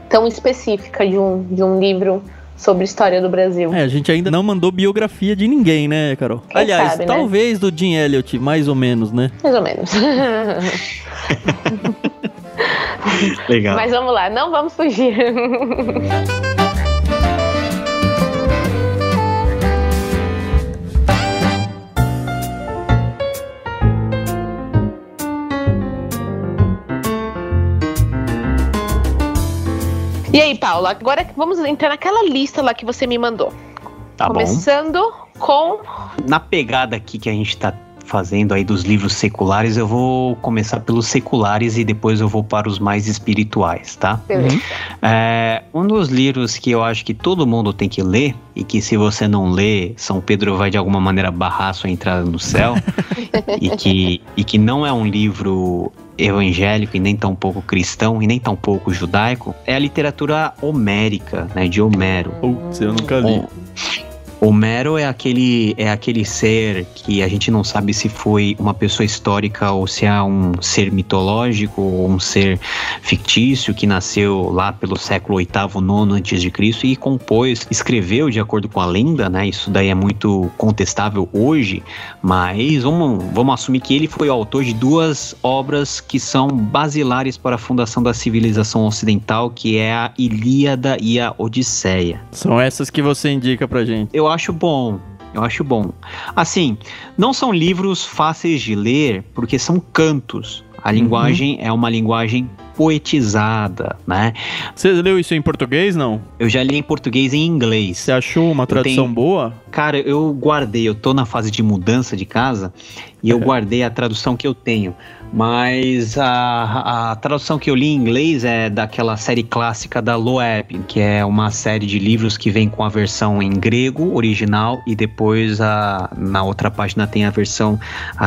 Speaker 1: tão específica de um livro sobre história do Brasil.
Speaker 2: A gente ainda não mandou biografia de ninguém, né, Carol?
Speaker 1: Quem
Speaker 2: Aliás,
Speaker 1: sabe,
Speaker 2: talvez do Jim Elliot, mais ou menos, né?
Speaker 1: Mais ou menos.
Speaker 3: Legal.
Speaker 1: Mas vamos lá, não vamos fugir. E aí, Paula, agora vamos entrar naquela lista lá que você me mandou.
Speaker 3: Tá
Speaker 1: Começando com...
Speaker 3: Na pegada aqui que a gente tá fazendo aí dos livros seculares, eu vou começar pelos seculares e depois eu vou para os mais espirituais, tá?
Speaker 1: Beleza.
Speaker 3: Um dos livros que eu acho que todo mundo tem que ler, e que se você não ler, São Pedro vai de alguma maneira barrar sua entrada no céu, e que não é um livro evangélico e nem tão pouco cristão e nem tão pouco judaico, é a literatura homérica, né, de Homero.
Speaker 2: Putz, eu nunca li.
Speaker 3: Homero é aquele ser que a gente não sabe se foi uma pessoa histórica ou se é um ser mitológico ou um ser fictício que nasceu lá pelo século VIII, IX a.C. e escreveu de acordo com a lenda, né? Isso daí é muito contestável hoje, mas vamos assumir que ele foi o autor de duas obras que são basilares para a fundação da civilização ocidental, que é a Ilíada e a Odisseia.
Speaker 2: São essas que você indica pra gente.
Speaker 3: Eu acho bom. Assim, não são livros fáceis de ler, porque são cantos. A linguagem é uma linguagem poetizada, né?
Speaker 2: Você leu isso em português, não?
Speaker 3: Eu já li em português e em inglês.
Speaker 2: Você achou uma tradução boa?
Speaker 3: Cara, eu guardei, eu tô na fase de mudança de casa e eu guardei a tradução que eu tenho. Mas a tradução que eu li em inglês é daquela série clássica da Loeb, que é uma série de livros que vem com a versão em grego original e depois na outra página tem a versão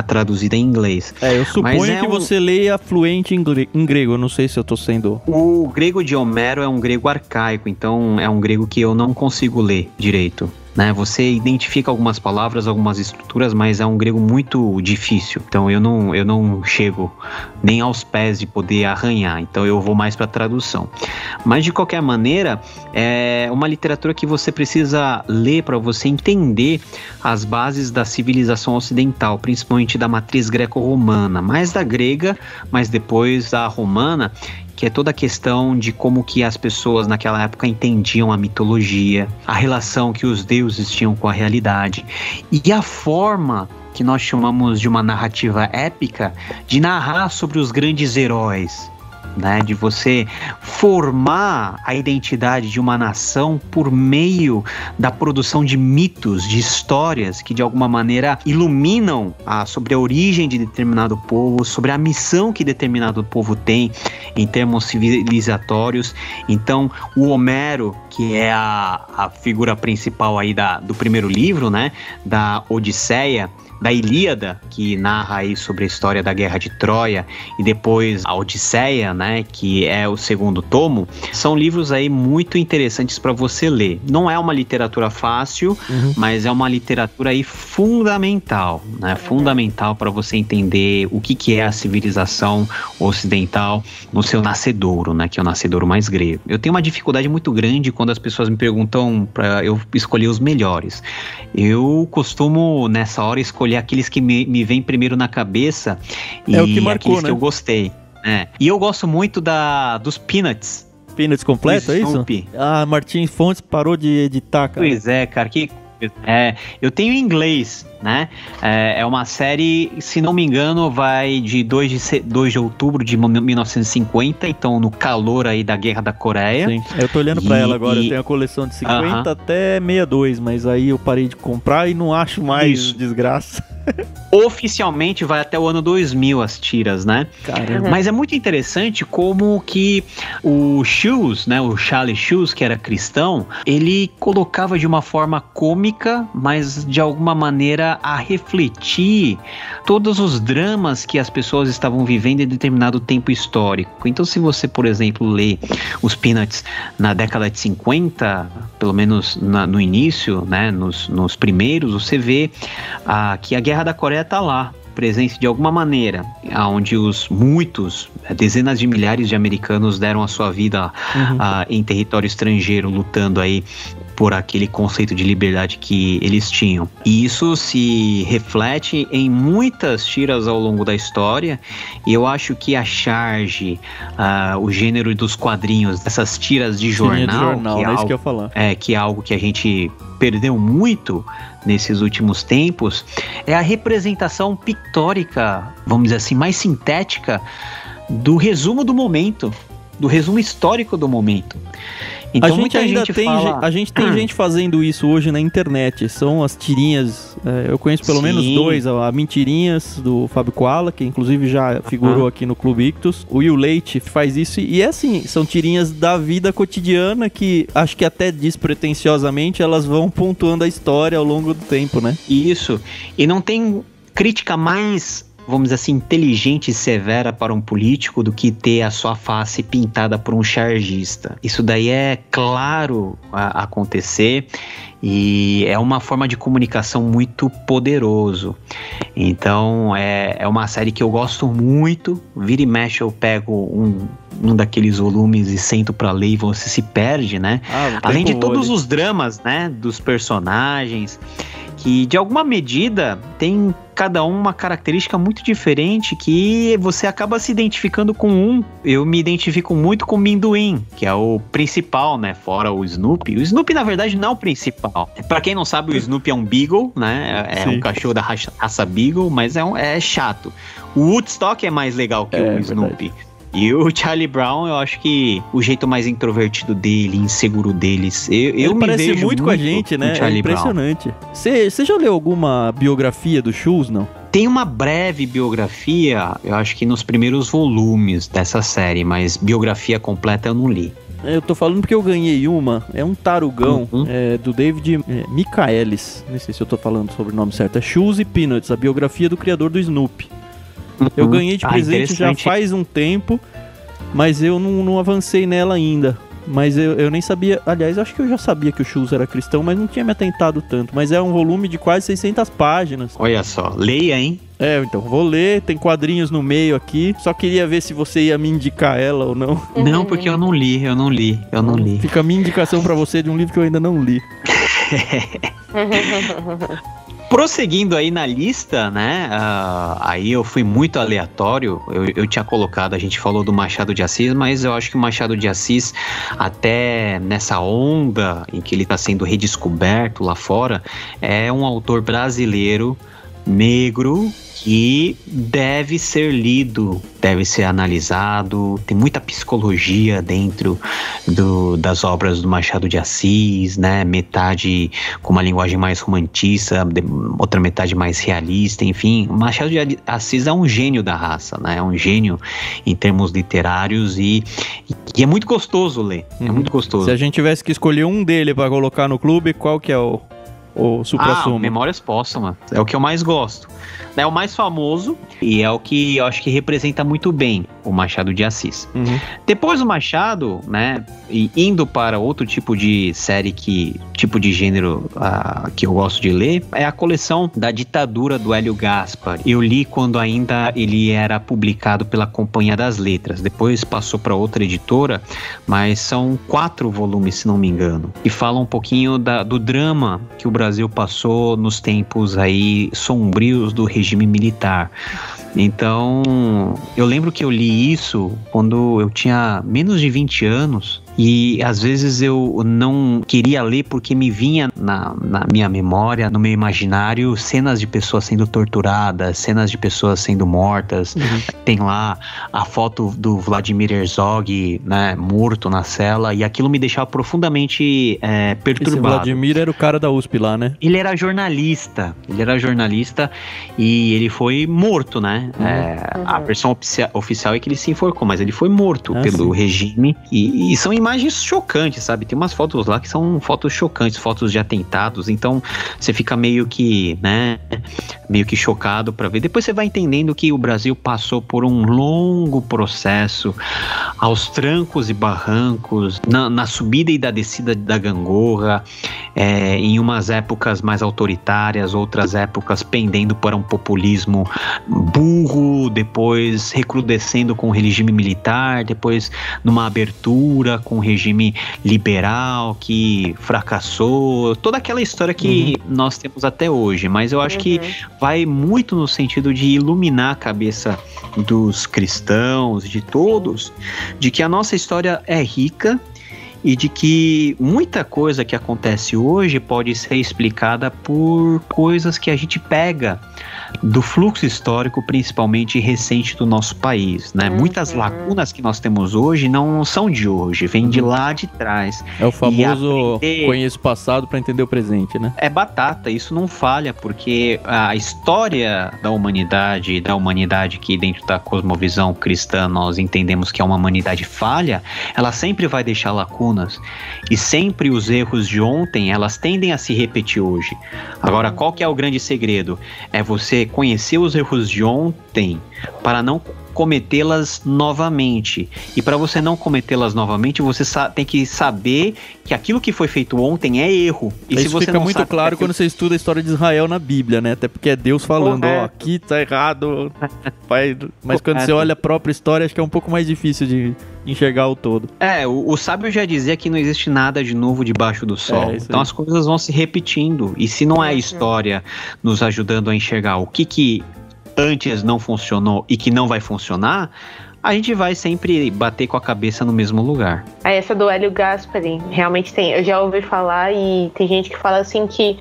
Speaker 3: traduzida em inglês.
Speaker 2: Eu suponho que você leia fluente em grego, eu não sei se eu tô sendo...
Speaker 3: O grego de Homero é um grego arcaico, então é um grego que eu não consigo ler direito. Né? Você identifica algumas palavras, algumas estruturas, mas é um grego muito difícil. Então eu não chego nem aos pés de poder arranhar. Então eu vou mais para a tradução. Mas de qualquer maneira, é uma literatura que você precisa ler para você entender as bases da civilização ocidental, principalmente da matriz greco-romana, mais da grega, mas depois da romana, que é toda a questão de como que as pessoas naquela época entendiam a mitologia, a relação que os deuses tinham com a realidade e a forma que nós chamamos de uma narrativa épica de narrar sobre os grandes heróis, né? De você formar a identidade de uma nação por meio da produção de mitos, de histórias que de alguma maneira iluminam sobre a origem de determinado povo, sobre a missão que determinado povo tem em termos civilizatórios. Então o Homero, que é a figura principal aí do primeiro livro, né, da Odisseia, da Ilíada, que narra aí sobre a história da Guerra de Troia, e depois a Odisseia, né, que é o segundo tomo, são livros aí muito interessantes para você ler. Não é uma literatura fácil, mas é uma literatura aí fundamental, né, fundamental para você entender o que é a civilização ocidental no seu nascedouro, né, que é o nascedouro mais grego. Eu tenho uma dificuldade muito grande quando as pessoas me perguntam para eu escolher os melhores. Eu costumo, nessa hora, escolher aqueles que me vêm primeiro na cabeça e
Speaker 2: o que marcou,
Speaker 3: aqueles que eu gostei. E eu gosto muito dos Peanuts.
Speaker 2: Peanuts completo, é isso? Martins Fontes parou de editar, cara.
Speaker 3: Pois é, cara, eu tenho em inglês, né? É uma série, se não me engano, vai de 2 de outubro de 1950, então no calor aí da Guerra da Coreia.
Speaker 2: Sim, eu tô olhando pra ela agora, eu tenho a coleção de 50 até 62, mas aí eu parei de comprar e não acho mais, desgraça.
Speaker 3: Oficialmente vai até o ano 2000 as tiras, né?
Speaker 2: Caramba.
Speaker 3: Mas é muito interessante como que o Schulz, né, o Charles Schulz, que era cristão, ele colocava de uma forma cômica, mas de alguma maneira a refletir todos os dramas que as pessoas estavam vivendo em determinado tempo histórico. Então, se você, por exemplo, lê os Peanuts na década de 50, pelo menos no início, né, nos primeiros, você vê que a Guerra da Coreia está lá, presente de alguma maneira, onde dezenas de milhares de americanos deram a sua vida em território estrangeiro, lutando aí por aquele conceito de liberdade que eles tinham. E isso se reflete em muitas tiras ao longo da história, e eu acho que a charge, o gênero dos quadrinhos, dessas tiras de jornal, que é algo que a gente perdeu muito nesses últimos tempos, é a representação pictórica, vamos dizer assim, mais sintética do resumo do momento. do resumo histórico do momento. Então,
Speaker 2: a gente ainda tem,
Speaker 3: fala...
Speaker 2: a gente tem gente fazendo isso hoje na internet. São as tirinhas. Eu conheço pelo menos 2, a Mentirinhas do Fábio Koala, que inclusive já figurou aqui no Clube Ictus. O Will Leite faz isso e é assim, são tirinhas da vida cotidiana que acho que até despretensiosamente elas vão pontuando a história ao longo do tempo, né?
Speaker 3: Isso. E não tem crítica mais, vamos dizer assim, inteligente e severa para um político do que ter a sua face pintada por um chargista. Isso daí é claro a acontecer e é uma forma de comunicação muito poderoso. Então é uma série que eu gosto muito. Vira e mexe eu pego um daqueles volumes e sento pra ler e você se perde, né? Além de todos os dramas, né, dos personagens, que de alguma medida tem cada um uma característica muito diferente que você acaba se identificando com um. Eu me identifico muito com o Minduim, que é o principal, né, fora o Snoopy. O Snoopy, na verdade, não é o principal. Pra quem não sabe, o Snoopy é um Beagle, né, é um cachorro da raça Beagle, mas é chato. O Woodstock é mais legal que o Snoopy. Verdade. E o Charlie Brown, eu acho que o jeito mais introvertido dele, inseguro deles, eu me
Speaker 2: parece
Speaker 3: vejo
Speaker 2: muito com a gente, né? É impressionante. Você já leu alguma biografia do Schultz, não?
Speaker 3: Tem uma breve biografia, eu acho que nos primeiros volumes dessa série, mas biografia completa eu não li.
Speaker 2: Eu tô falando porque eu ganhei uma, é um tarugão do David Michaelis, não sei se eu tô falando sobre o nome certo, é Shoes e Peanuts, a biografia do criador do Snoopy. Eu ganhei de presente já faz um tempo, mas eu não avancei nela ainda. Mas eu nem sabia, aliás, eu acho que eu já sabia que o Schultz era cristão, mas não tinha me atentado tanto. Mas é um volume de quase 600 páginas.
Speaker 3: Olha só, leia, hein?
Speaker 2: Então, vou ler, tem quadrinhos no meio aqui. Só queria ver se você ia me indicar ela ou não.
Speaker 3: Não, porque eu não li.
Speaker 2: Fica a minha indicação pra você de um livro que eu ainda não li.
Speaker 3: Prosseguindo aí na lista, né, aí eu fui muito aleatório, eu tinha colocado, a gente falou do Machado de Assis, mas eu acho que o Machado de Assis, até nessa onda em que ele está sendo redescoberto lá fora, é um autor brasileiro, negro, que deve ser lido, deve ser analisado, tem muita psicologia dentro das obras do Machado de Assis, né? Metade com uma linguagem mais romantista, outra metade mais realista, enfim. O Machado de Assis é um gênio da raça, né? É um gênio em termos literários e é muito gostoso ler, é muito gostoso.
Speaker 2: Se a gente tivesse que escolher um dele para colocar no clube, qual que é o supra-sumo?
Speaker 3: Memórias Póstumas, é o que eu mais gosto. É o mais famoso e é o que eu acho que representa muito bem o Machado de Assis. Depois do Machado, né, e indo para outro tipo de série, tipo de gênero que eu gosto de ler, é a coleção da Ditadura do Hélio Gaspari. Eu li quando ainda ele era publicado pela Companhia das Letras. Depois passou para outra editora, mas são 4 volumes, se não me engano, e falam um pouquinho do drama que o Brasil passou nos tempos aí sombrios do regime militar. Então, eu lembro que eu li isso quando eu tinha menos de 20 anos e às vezes eu não queria ler porque me vinha na minha memória, no meu imaginário, cenas de pessoas sendo torturadas, cenas de pessoas sendo mortas. Tem lá a foto do Vladimir Herzog, né, morto na cela, e aquilo me deixava profundamente perturbado.
Speaker 2: Esse Vladimir era o cara da USP lá, né?
Speaker 3: Ele era jornalista e ele foi morto, né? A versão oficial é que ele se enforcou, mas ele foi morto pelo regime e são imagens chocantes, sabe? Tem umas fotos lá que são fotos chocantes, fotos de atentados, então você fica meio que chocado pra ver. Depois você vai entendendo que o Brasil passou por um longo processo, aos trancos e barrancos, na subida e da descida da gangorra, em umas épocas mais autoritárias, outras épocas pendendo para um populismo burro, depois recrudescendo com o regime militar, depois numa abertura com o regime liberal que fracassou, toda aquela história que nós temos até hoje, mas eu acho que vai muito no sentido de iluminar a cabeça dos cristãos, de todos, de que a nossa história é rica e de que muita coisa que acontece hoje pode ser explicada por coisas que a gente pega do fluxo histórico, principalmente recente do nosso país, né? Muitas lacunas que nós temos hoje não são de hoje, vêm de lá de trás.
Speaker 2: É o famoso conheço o passado para entender o presente, né?
Speaker 3: É batata, isso não falha, porque a história da humanidade que dentro da cosmovisão cristã nós entendemos que é uma humanidade falha, ela sempre vai deixar lacunas, e sempre os erros de ontem, elas tendem a se repetir hoje. Agora, qual que é o grande segredo? É você conhecer os erros de ontem para não cometê-las novamente. E para você não cometê-las novamente, você tem que saber que aquilo que foi feito ontem é erro. E
Speaker 2: isso
Speaker 3: se você
Speaker 2: fica
Speaker 3: não
Speaker 2: muito
Speaker 3: sabe
Speaker 2: claro quando você estuda a história de Israel na Bíblia, né? Até porque é Deus falando, ó, aqui tá errado. Mas quando você olha a própria história, acho que é um pouco mais difícil de enxergar o todo.
Speaker 3: O sábio já dizia que não existe nada de novo debaixo do sol. Então as coisas vão se repetindo. E se não é a história nos ajudando a enxergar o que antes não funcionou e que não vai funcionar, a gente vai sempre bater com a cabeça no mesmo lugar.
Speaker 1: Essa do Hélio Gaspari, realmente tem. Eu já ouvi falar e tem gente que fala assim que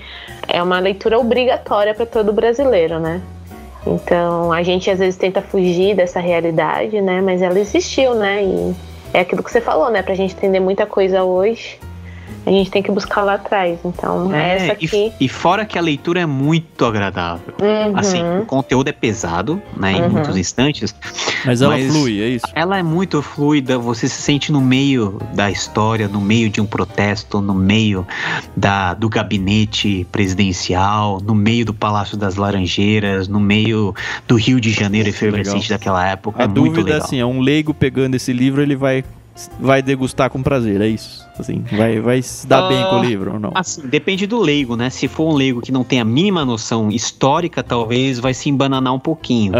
Speaker 1: é uma leitura obrigatória para todo brasileiro, né? Então a gente às vezes tenta fugir dessa realidade, né? Mas ela existiu, né? E é aquilo que você falou, né? Pra gente entender muita coisa hoje, a gente tem que buscar lá atrás. Então, essa aqui...
Speaker 3: E fora que a leitura é muito agradável. Assim, o conteúdo é pesado, né, em muitos instantes.
Speaker 2: Mas ela flui, é isso?
Speaker 3: Ela é muito fluida, você se sente no meio da história, no meio de um protesto, no meio do gabinete presidencial, no meio do Palácio das Laranjeiras, no meio do Rio de Janeiro efervescente daquela época.
Speaker 2: A dúvida é assim, é um leigo pegando esse livro, ele vai degustar com prazer, é isso? Assim, vai se dar bem com o livro ou não?
Speaker 3: Assim, depende do leigo, né? Se for um leigo que não tem a mínima noção histórica, talvez vai se embananar um pouquinho.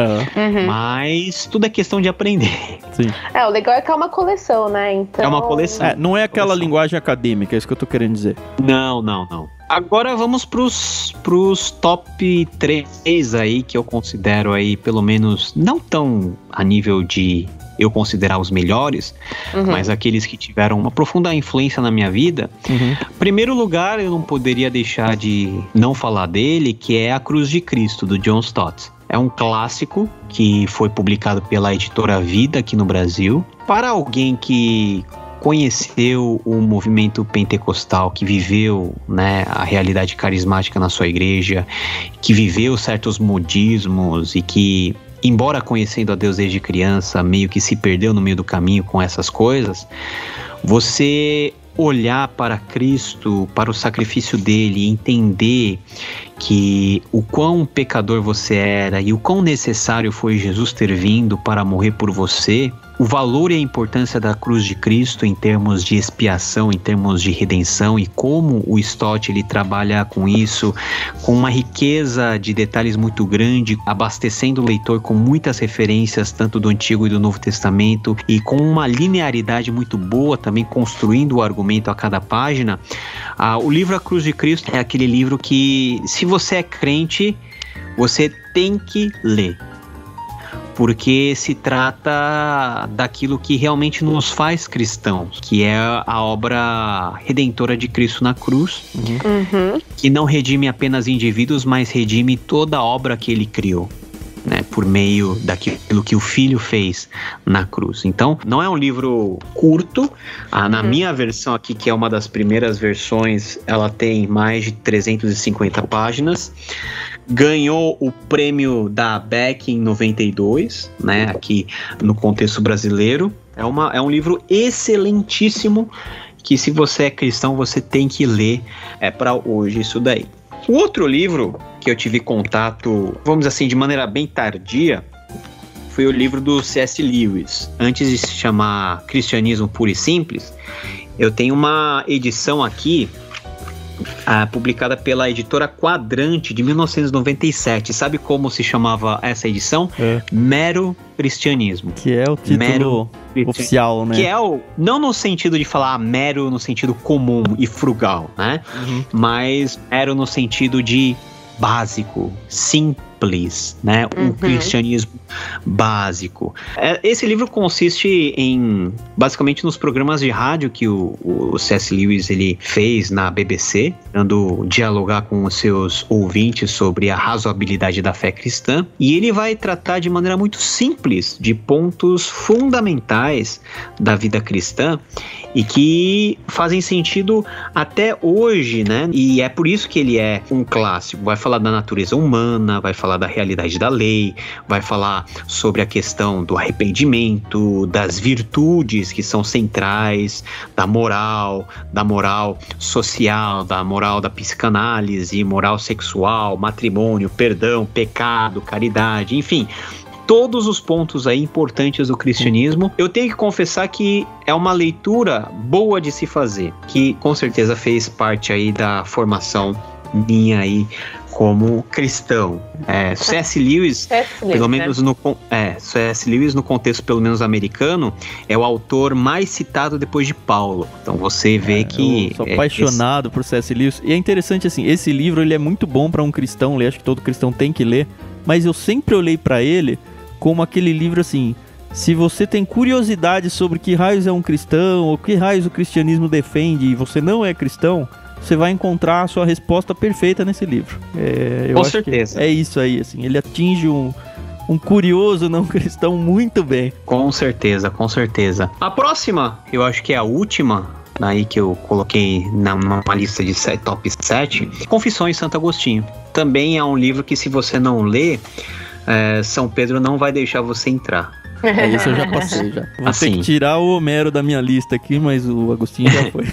Speaker 3: Mas tudo é questão de aprender.
Speaker 2: Sim.
Speaker 1: O legal é que é uma coleção, né? Então...
Speaker 3: É uma coleção.
Speaker 2: Não é aquela linguagem acadêmica, é isso que eu tô querendo dizer.
Speaker 3: Não. Agora vamos pros top 3 aí, que eu considero aí, pelo menos, não tão a nível de eu considerar os melhores, mas aqueles que tiveram uma profunda influência na minha vida. Primeiro lugar, eu não poderia deixar de não falar dele, que é A Cruz de Cristo, do John Stott. É um clássico que foi publicado pela editora Vida aqui no Brasil. Para alguém que conheceu o movimento pentecostal, que viveu, né, a realidade carismática na sua igreja, que viveu certos modismos e que, embora conhecendo a Deus desde criança, meio que se perdeu no meio do caminho com essas coisas, você olhar para Cristo, para o sacrifício dele, e entender que o quão pecador você era e o quão necessário foi Jesus ter vindo para morrer por você, o valor e a importância da cruz de Cristo em termos de expiação, em termos de redenção, e como o Stott ele trabalha com isso, com uma riqueza de detalhes muito grande, abastecendo o leitor com muitas referências, tanto do Antigo e do Novo Testamento, e com uma linearidade muito boa, também construindo o argumento a cada página. O livro A Cruz de Cristo é aquele livro que, se você é crente, você tem que ler. Porque se trata daquilo que realmente nos faz cristãos, que é a obra redentora de Cristo na cruz, que não redime apenas indivíduos, mas redime toda a obra que ele criou, né, por meio daquilo que o Filho fez na cruz. Então, não é um livro curto. Na minha versão aqui, que é uma das primeiras versões, ela tem mais de 350 páginas. Ganhou o prêmio da ABEC em 92, né, aqui no contexto brasileiro. É um livro excelentíssimo, que se você é cristão, você tem que ler. É para hoje isso daí. O outro livro que eu tive contato, vamos dizer assim, de maneira bem tardia, foi o livro do C.S. Lewis. Antes de se chamar Cristianismo Puro e Simples, eu tenho uma edição aqui, publicada pela editora Quadrante, de 1997. Sabe como se chamava essa edição? Mero Cristianismo.
Speaker 2: Que é o título oficial, né?
Speaker 3: Que é não no sentido de falar mero no sentido comum e frugal, né? Mas mero no sentido de básico, simples, né? Um cristianismo básico. Esse livro consiste basicamente nos programas de rádio que o C.S. Lewis ele fez na BBC, tentando dialogar com os seus ouvintes sobre a razoabilidade da fé cristã, e ele vai tratar de maneira muito simples de pontos fundamentais da vida cristã e que fazem sentido até hoje, né? E é por isso que ele é um clássico. Vai falar da natureza humana, vai falar da realidade da lei, vai falar sobre a questão do arrependimento, das virtudes que são centrais, da moral social, da moral da psicanálise, moral sexual, matrimônio, perdão, pecado, caridade, enfim, todos os pontos aí importantes do cristianismo. Eu tenho que confessar que é uma leitura boa de se fazer, que com certeza fez parte aí da formação minha aí como cristão. C.S. Lewis, pelo menos, né? C.S. Lewis, no contexto pelo menos americano, é o autor mais citado depois de Paulo. Então você vê que...
Speaker 2: Eu sou apaixonado por C.S. Lewis. E é interessante assim, esse livro ele é muito bom para um cristão ler, acho que todo cristão tem que ler, mas eu sempre olhei para ele como aquele livro assim, se você tem curiosidade sobre que raios é um cristão, ou que raios o cristianismo defende, e você não é cristão, você vai encontrar a sua resposta perfeita nesse livro.
Speaker 3: Com certeza.
Speaker 2: É isso aí, assim, ele atinge um curioso não cristão muito bem.
Speaker 3: Com certeza, com certeza. A próxima, eu acho que é a última, aí que eu coloquei numa lista de top 7, Confissões de Santo Agostinho. Também é um livro que, se você não ler, São Pedro não vai deixar você entrar.
Speaker 2: Isso eu já passei já. Vou ter que tirar o Homero da minha lista aqui, mas o Agostinho já foi.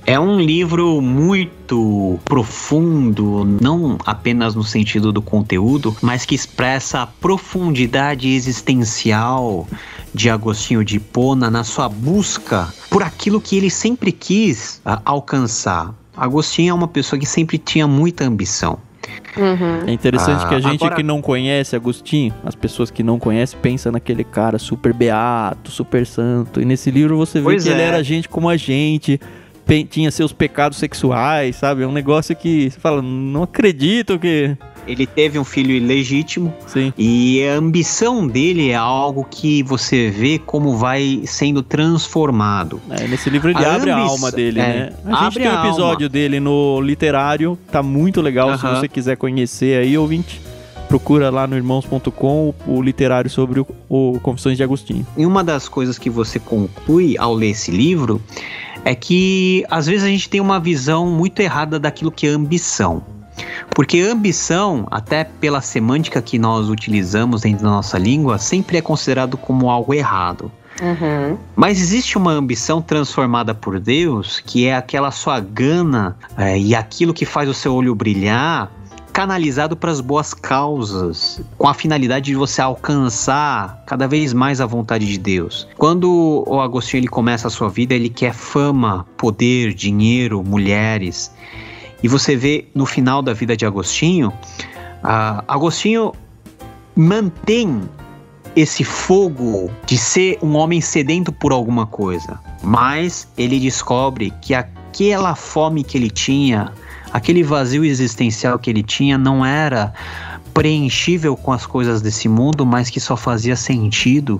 Speaker 3: É um livro muito profundo, não apenas no sentido do conteúdo, mas que expressa a profundidade existencial de Agostinho de Hipona na sua busca por aquilo que ele sempre quis alcançar. Agostinho é uma pessoa que sempre tinha muita ambição.
Speaker 2: É interessante que a gente que não conhece Agostinho, as pessoas que não conhecem, pensam naquele cara super beato, super santo. E nesse livro você vê que ele era gente como a gente, tinha seus pecados sexuais, sabe? É um negócio que você fala, não acredito que...
Speaker 3: Ele teve um filho ilegítimo.
Speaker 2: Sim.
Speaker 3: E a ambição dele é algo que você vê como vai sendo transformado.
Speaker 2: Nesse livro ele abre a alma dele, né? A gente tem um episódio dele no literário, tá muito legal. Se você quiser conhecer aí, ouvinte, procura lá no irmãos.com o literário sobre o Confissões de Agostinho.
Speaker 3: E uma das coisas que você conclui ao ler esse livro é que às vezes a gente tem uma visão muito errada daquilo que é ambição. Porque ambição, até pela semântica que nós utilizamos dentro da nossa língua, sempre é considerado como algo errado. Mas existe uma ambição transformada por Deus, que é aquela sua gana e aquilo que faz o seu olho brilhar, canalizado para as boas causas, com a finalidade de você alcançar cada vez mais a vontade de Deus. Quando o Agostinho ele começa a sua vida, ele quer fama, poder, dinheiro, mulheres. E você vê no final da vida de Agostinho, Agostinho mantém esse fogo de ser um homem sedento por alguma coisa, mas ele descobre que aquela fome que ele tinha, aquele vazio existencial que ele tinha, não era preenchível com as coisas desse mundo, mas que só fazia sentido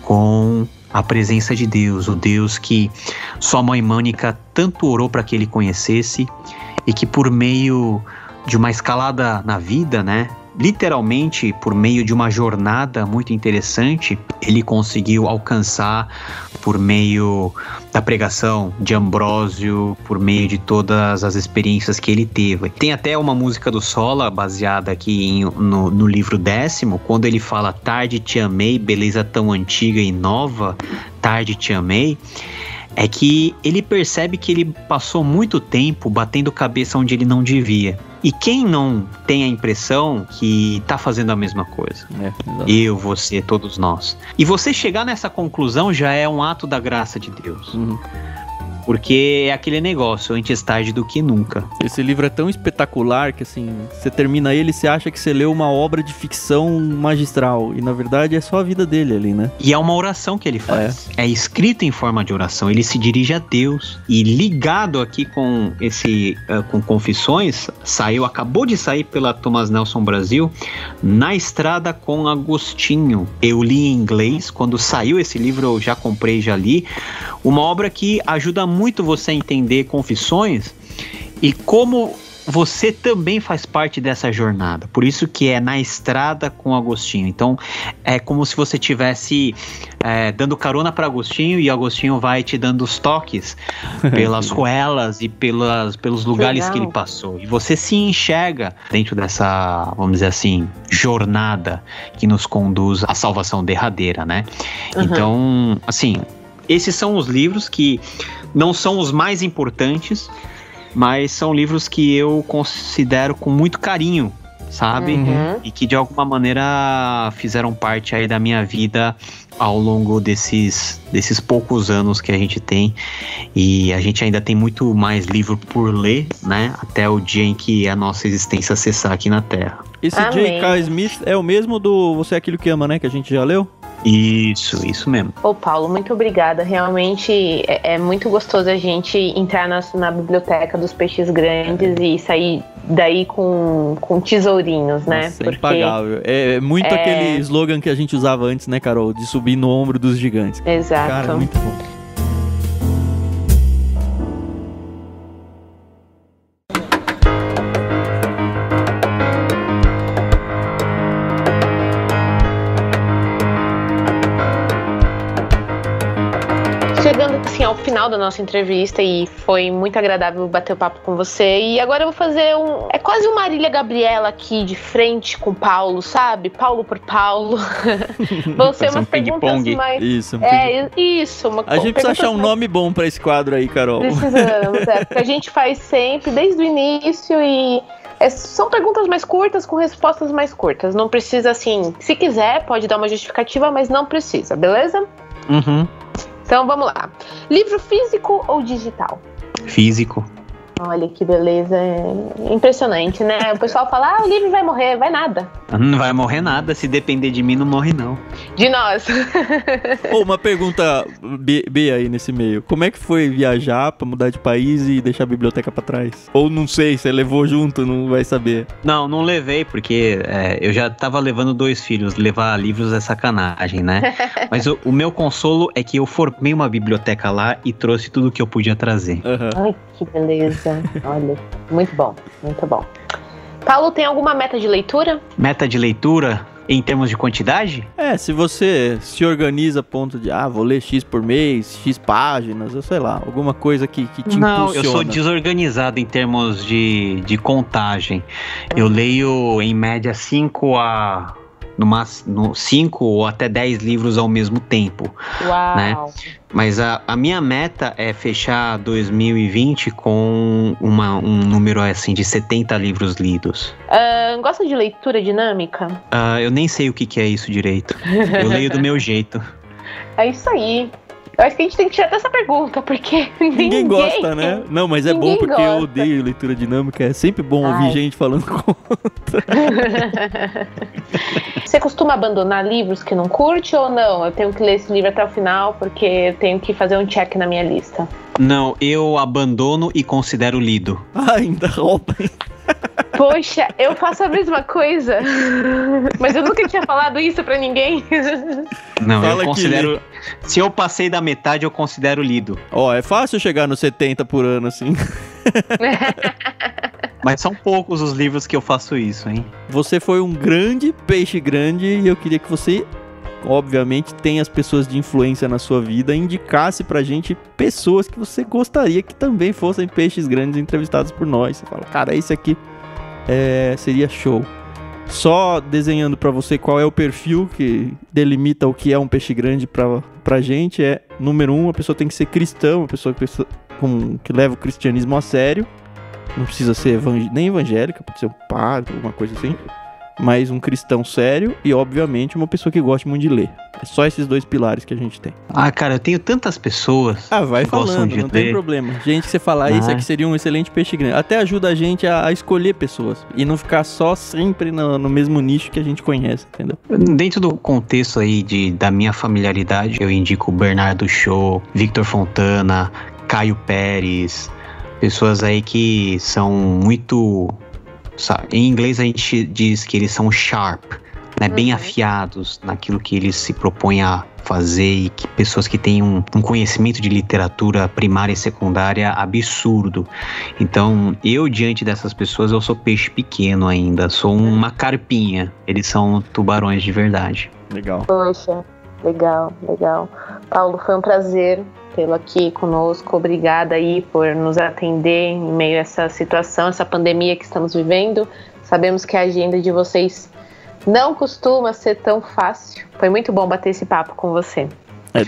Speaker 3: com a presença de Deus, o Deus que sua mãe Mônica tanto orou para que ele conhecesse, e que por meio de uma escalada na vida, né, literalmente por meio de uma jornada muito interessante, ele conseguiu alcançar por meio da pregação de Ambrósio, por meio de todas as experiências que ele teve. Tem até uma música do Sola, baseada aqui no livro 10º, quando ele fala: tarde te amei, beleza tão antiga e nova, tarde te amei. É que ele percebe que ele passou muito tempo batendo cabeça onde ele não devia. E quem não tem a impressão que tá fazendo a mesma coisa? Eu, você, todos nós. E você chegar nessa conclusão já é um ato da graça de Deus. Porque é aquele negócio, antes tarde do que nunca.
Speaker 2: Esse livro é tão espetacular que, assim, você termina ele e você acha que você leu uma obra de ficção magistral. E, na verdade, é só a vida dele ali, né?
Speaker 3: E é uma oração que ele faz. É escrito em forma de oração. Ele se dirige a Deus. E ligado aqui com com Confissões, acabou de sair pela Thomas Nelson Brasil, Na Estrada com Agostinho. Eu li em inglês. Quando saiu esse livro, eu já comprei, já li. Uma obra que ajuda muito você a entender Confissões e como você também faz parte dessa jornada. Por isso que é Na Estrada com Agostinho. Então, é como se você estivesse dando carona para Agostinho e Agostinho vai te dando os toques pelas ruelas e pelos lugares que ele passou. E você se enxerga dentro dessa, vamos dizer assim, jornada que nos conduz à salvação derradeira, né? Então, assim, esses são os livros que não são os mais importantes, mas são livros que eu considero com muito carinho, sabe? E que de alguma maneira fizeram parte aí da minha vida ao longo desses poucos anos que a gente tem. E a gente ainda tem muito mais livro por ler, né? Até o dia em que a nossa existência cessar aqui na Terra.
Speaker 2: Esse J.K. Smith é o mesmo do Você é Aquilo que Ama, né? Que a gente já leu?
Speaker 3: Isso mesmo.
Speaker 1: Ô Paulo, muito obrigada. Realmente é muito gostoso a gente entrar na biblioteca dos peixes grandes e sair daí com tesourinhos, né?
Speaker 2: Nossa, é impagável. É muito aquele slogan que a gente usava antes, né, Carol? De subir no ombro dos gigantes.
Speaker 1: Exato.
Speaker 2: Cara, muito bom.
Speaker 1: Chegando assim ao final da nossa entrevista e foi muito agradável bater o papo com você. E agora eu vou fazer é quase uma Marília Gabriela aqui de frente com o Paulo, sabe? Paulo por Paulo. Vão ser umas perguntas mais...
Speaker 2: Isso,
Speaker 1: isso.
Speaker 2: A gente precisa achar um nome bom pra esse quadro aí, Carol.
Speaker 1: Precisamos, porque a gente faz sempre, desde o início e... são perguntas mais curtas com respostas mais curtas. Não precisa, assim... Se quiser, pode dar uma justificativa, mas não precisa, beleza? Então vamos lá. Livro físico ou digital?
Speaker 3: Físico.
Speaker 1: Olha que beleza, é impressionante, né? O pessoal fala, o livro vai morrer, vai nada.
Speaker 3: Não vai morrer nada, se depender de mim não morre não.
Speaker 1: De nós.
Speaker 2: Uma pergunta B aí nesse meio. Como é que foi viajar pra mudar de país e deixar a biblioteca pra trás? Ou não sei, você levou junto, não vai saber.
Speaker 3: Não levei, porque eu já tava levando 2 filhos, levar livros é sacanagem, né? Mas o meu consolo é que eu formei uma biblioteca lá e trouxe tudo que eu podia trazer.
Speaker 1: Ai, que beleza. Olha, muito bom, muito bom. Paulo, tem alguma meta de leitura?
Speaker 3: Meta de leitura em termos de quantidade?
Speaker 2: Se você se organiza a ponto de, vou ler X por mês, X páginas, eu sei lá, alguma coisa que te impulsiona.
Speaker 3: Não, eu sou desorganizado em termos de contagem. Eu leio em média 5 ou até 10 livros ao mesmo tempo.
Speaker 1: Uau!
Speaker 3: Né? Mas a minha meta é fechar 2020 com um número assim de 70 livros lidos.
Speaker 1: Gosta de leitura dinâmica?
Speaker 3: Eu nem sei o que é isso direito. Eu leio do meu jeito.
Speaker 1: É isso aí. Eu acho que a gente tem que tirar dessa pergunta, porque
Speaker 2: ninguém gosta, né? Não, mas é bom porque eu odeio leitura dinâmica. É sempre bom ouvir gente falando contra.
Speaker 1: Você costuma abandonar livros que não curte ou não? Eu tenho que ler esse livro até o final porque eu tenho que fazer um check na minha lista.
Speaker 3: Não, eu abandono e considero lido.
Speaker 2: Ainda rouba.
Speaker 1: Poxa, eu faço a mesma coisa. Mas eu nunca tinha falado isso pra ninguém.
Speaker 3: Não, eu considero... Se eu passei da metade, eu considero lido.
Speaker 2: É fácil chegar nos 70 por ano, assim.
Speaker 3: Mas são poucos os livros que eu faço isso, hein?
Speaker 2: Você foi um grande peixe grande e eu queria que você, obviamente, tenha as pessoas de influência na sua vida, indicasse pra gente pessoas que você gostaria que também fossem peixes grandes entrevistados por nós. Você fala, cara, esse aqui seria show. Só desenhando pra você qual é o perfil que delimita o que é um peixe grande pra gente, número 1, a pessoa tem que ser cristã, uma pessoa que leva o cristianismo a sério. Não precisa ser nem evangélica, pode ser um padre, alguma coisa assim. mas um cristão sério e, obviamente, uma pessoa que gosta muito de ler. É só esses 2 pilares que a gente tem.
Speaker 3: Ah, cara, eu tenho tantas pessoas
Speaker 2: vai
Speaker 3: que gostam
Speaker 2: falando,
Speaker 3: de
Speaker 2: não
Speaker 3: ler.
Speaker 2: tem problema. Gente, que você falar isso aqui seria um excelente peixe grande. Até ajuda a gente a escolher pessoas e não ficar só sempre no mesmo nicho que a gente conhece, entendeu?
Speaker 3: Dentro do contexto aí da minha familiaridade, eu indico Bernardo Shaw, Victor Fontana, Caio Pérez, pessoas aí que são muito... Em inglês a gente diz que eles são sharp, né? Bem afiados naquilo que eles se propõem a fazer, e que pessoas que têm um conhecimento de literatura primária e secundária absurdo. Então, eu, diante dessas pessoas, eu sou peixe pequeno ainda, sou uma carpinha. Eles são tubarões de verdade.
Speaker 2: Legal.
Speaker 1: Poxa, legal. Paulo, foi um prazer tê-lo aqui conosco. Obrigada aí por nos atender em meio a essa situação, essa pandemia que estamos vivendo. Sabemos que a agenda de vocês não costuma ser tão fácil. Foi muito bom bater esse papo com você.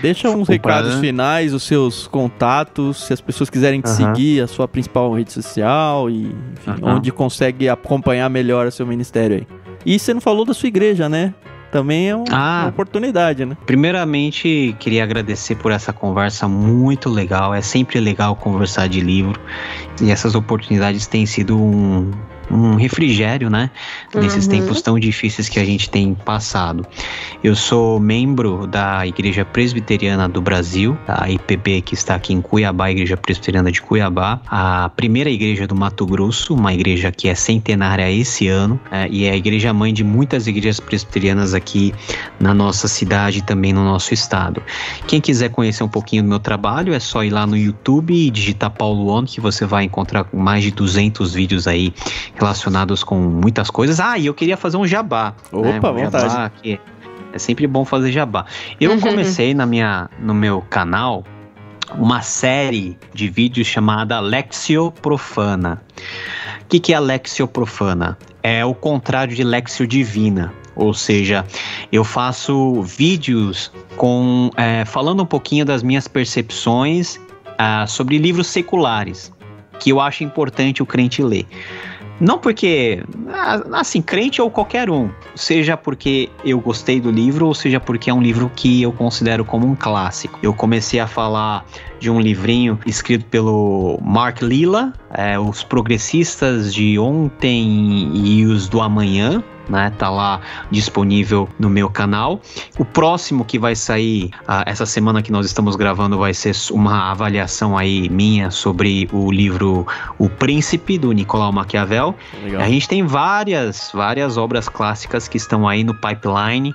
Speaker 2: Deixa uns recados finais, os seus contatos, se as pessoas quiserem te seguir, a sua principal rede social e enfim, onde consegue acompanhar melhor o seu ministério aí. E você não falou da sua igreja, né? Também é uma oportunidade, né?
Speaker 3: Primeiramente, queria agradecer por essa conversa muito legal. É sempre legal conversar de livro. E essas oportunidades têm sido um refrigério, né? Nesses tempos tão difíceis que a gente tem passado. Eu sou membro da Igreja Presbiteriana do Brasil, a IPB, que está aqui em Cuiabá, a Igreja Presbiteriana de Cuiabá, a primeira igreja do Mato Grosso, uma igreja que é centenária esse ano, e é a igreja mãe de muitas igrejas presbiterianas aqui na nossa cidade e também no nosso estado. Quem quiser conhecer um pouquinho do meu trabalho, é só ir lá no YouTube e digitar Paulo On, que você vai encontrar mais de 200 vídeos aí relacionados com muitas coisas. E eu queria fazer um jabá.
Speaker 2: Opa, vontade.
Speaker 3: Jabá, que é sempre bom fazer jabá. Eu comecei no meu canal uma série de vídeos chamada Lectio Profana. O que é a Lectio Profana? É o contrário de Lectio Divina. Ou seja, eu faço vídeos falando um pouquinho das minhas percepções sobre livros seculares, que eu acho importante o crente ler. Não porque, assim, crente ou qualquer um, seja porque eu gostei do livro ou seja porque é um livro que eu considero como um clássico. Eu comecei a falar de um livrinho escrito pelo Mark Lilla, Os Progressistas de Ontem e os do Amanhã, né? Tá lá disponível no meu canal. O próximo que vai sair essa semana que nós estamos gravando vai ser uma avaliação aí minha sobre o livro O Príncipe, do Nicolau Maquiavel. Legal. A gente tem várias obras clássicas que estão aí no pipeline,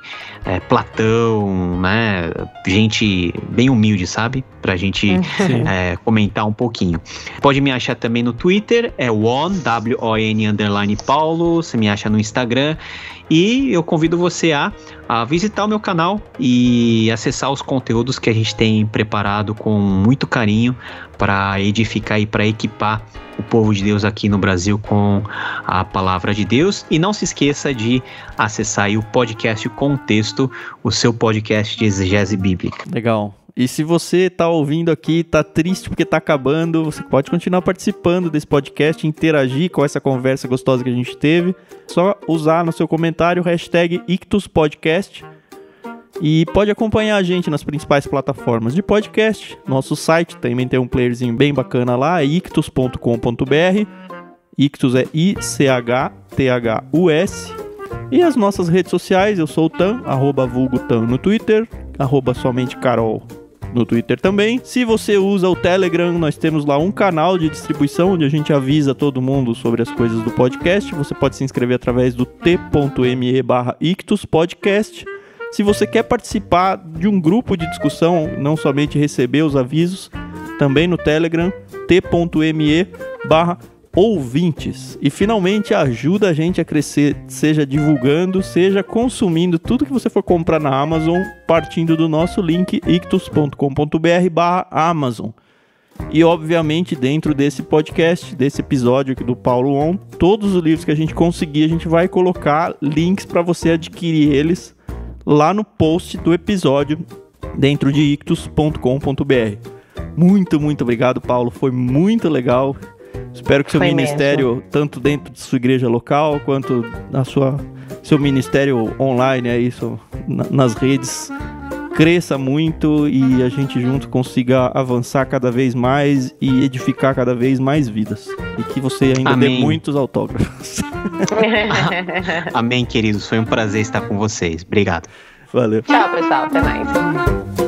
Speaker 3: Platão, né? Gente bem humilde, sabe? Pra gente comentar um pouquinho. Pode me achar também no Twitter, WON, WON Paulo. Você me acha no Instagram. E eu convido você a visitar o meu canal e acessar os conteúdos que a gente tem preparado com muito carinho para edificar e para equipar o povo de Deus aqui no Brasil com a palavra de Deus. E não se esqueça de acessar aí o podcast Contexto, o seu podcast de exegese bíblica.
Speaker 2: Legal. E se você tá ouvindo aqui, tá triste porque tá acabando, você pode continuar participando desse podcast, interagir com essa conversa gostosa que a gente teve. Só usar no seu comentário o hashtag #IctusPodcast e pode acompanhar a gente nas principais plataformas de podcast. Nosso site também tem um playerzinho bem bacana lá, ictus.com.br. Ictus é ICHTHUS. E as nossas redes sociais, eu sou o Tan, @vulgotan no Twitter, @somentecarol no Twitter também. Se você usa o Telegram, nós temos lá um canal de distribuição onde a gente avisa todo mundo sobre as coisas do podcast. Você pode se inscrever através do t.me/ictuspodcast. Se você quer participar de um grupo de discussão, não somente receber os avisos, também no Telegram, t.me/ouvintes. E finalmente ajuda a gente a crescer, seja divulgando, seja consumindo tudo que você for comprar na Amazon, partindo do nosso link ictus.com.br/Amazon. E obviamente dentro desse podcast, desse episódio aqui do Paulo On, todos os livros que a gente conseguir, a gente vai colocar links para você adquirir eles lá no post do episódio dentro de ictus.com.br. Muito obrigado, Paulo, foi muito legal. Espero que seu ministério, tanto dentro de sua igreja local, quanto na sua seu ministério online, nas redes, cresça muito e a gente junto consiga avançar cada vez mais e edificar cada vez mais vidas. E que você ainda dê muitos autógrafos.
Speaker 3: Amém, queridos. Foi um prazer estar com vocês. Obrigado.
Speaker 2: Valeu.
Speaker 1: Tchau, pessoal. Até mais.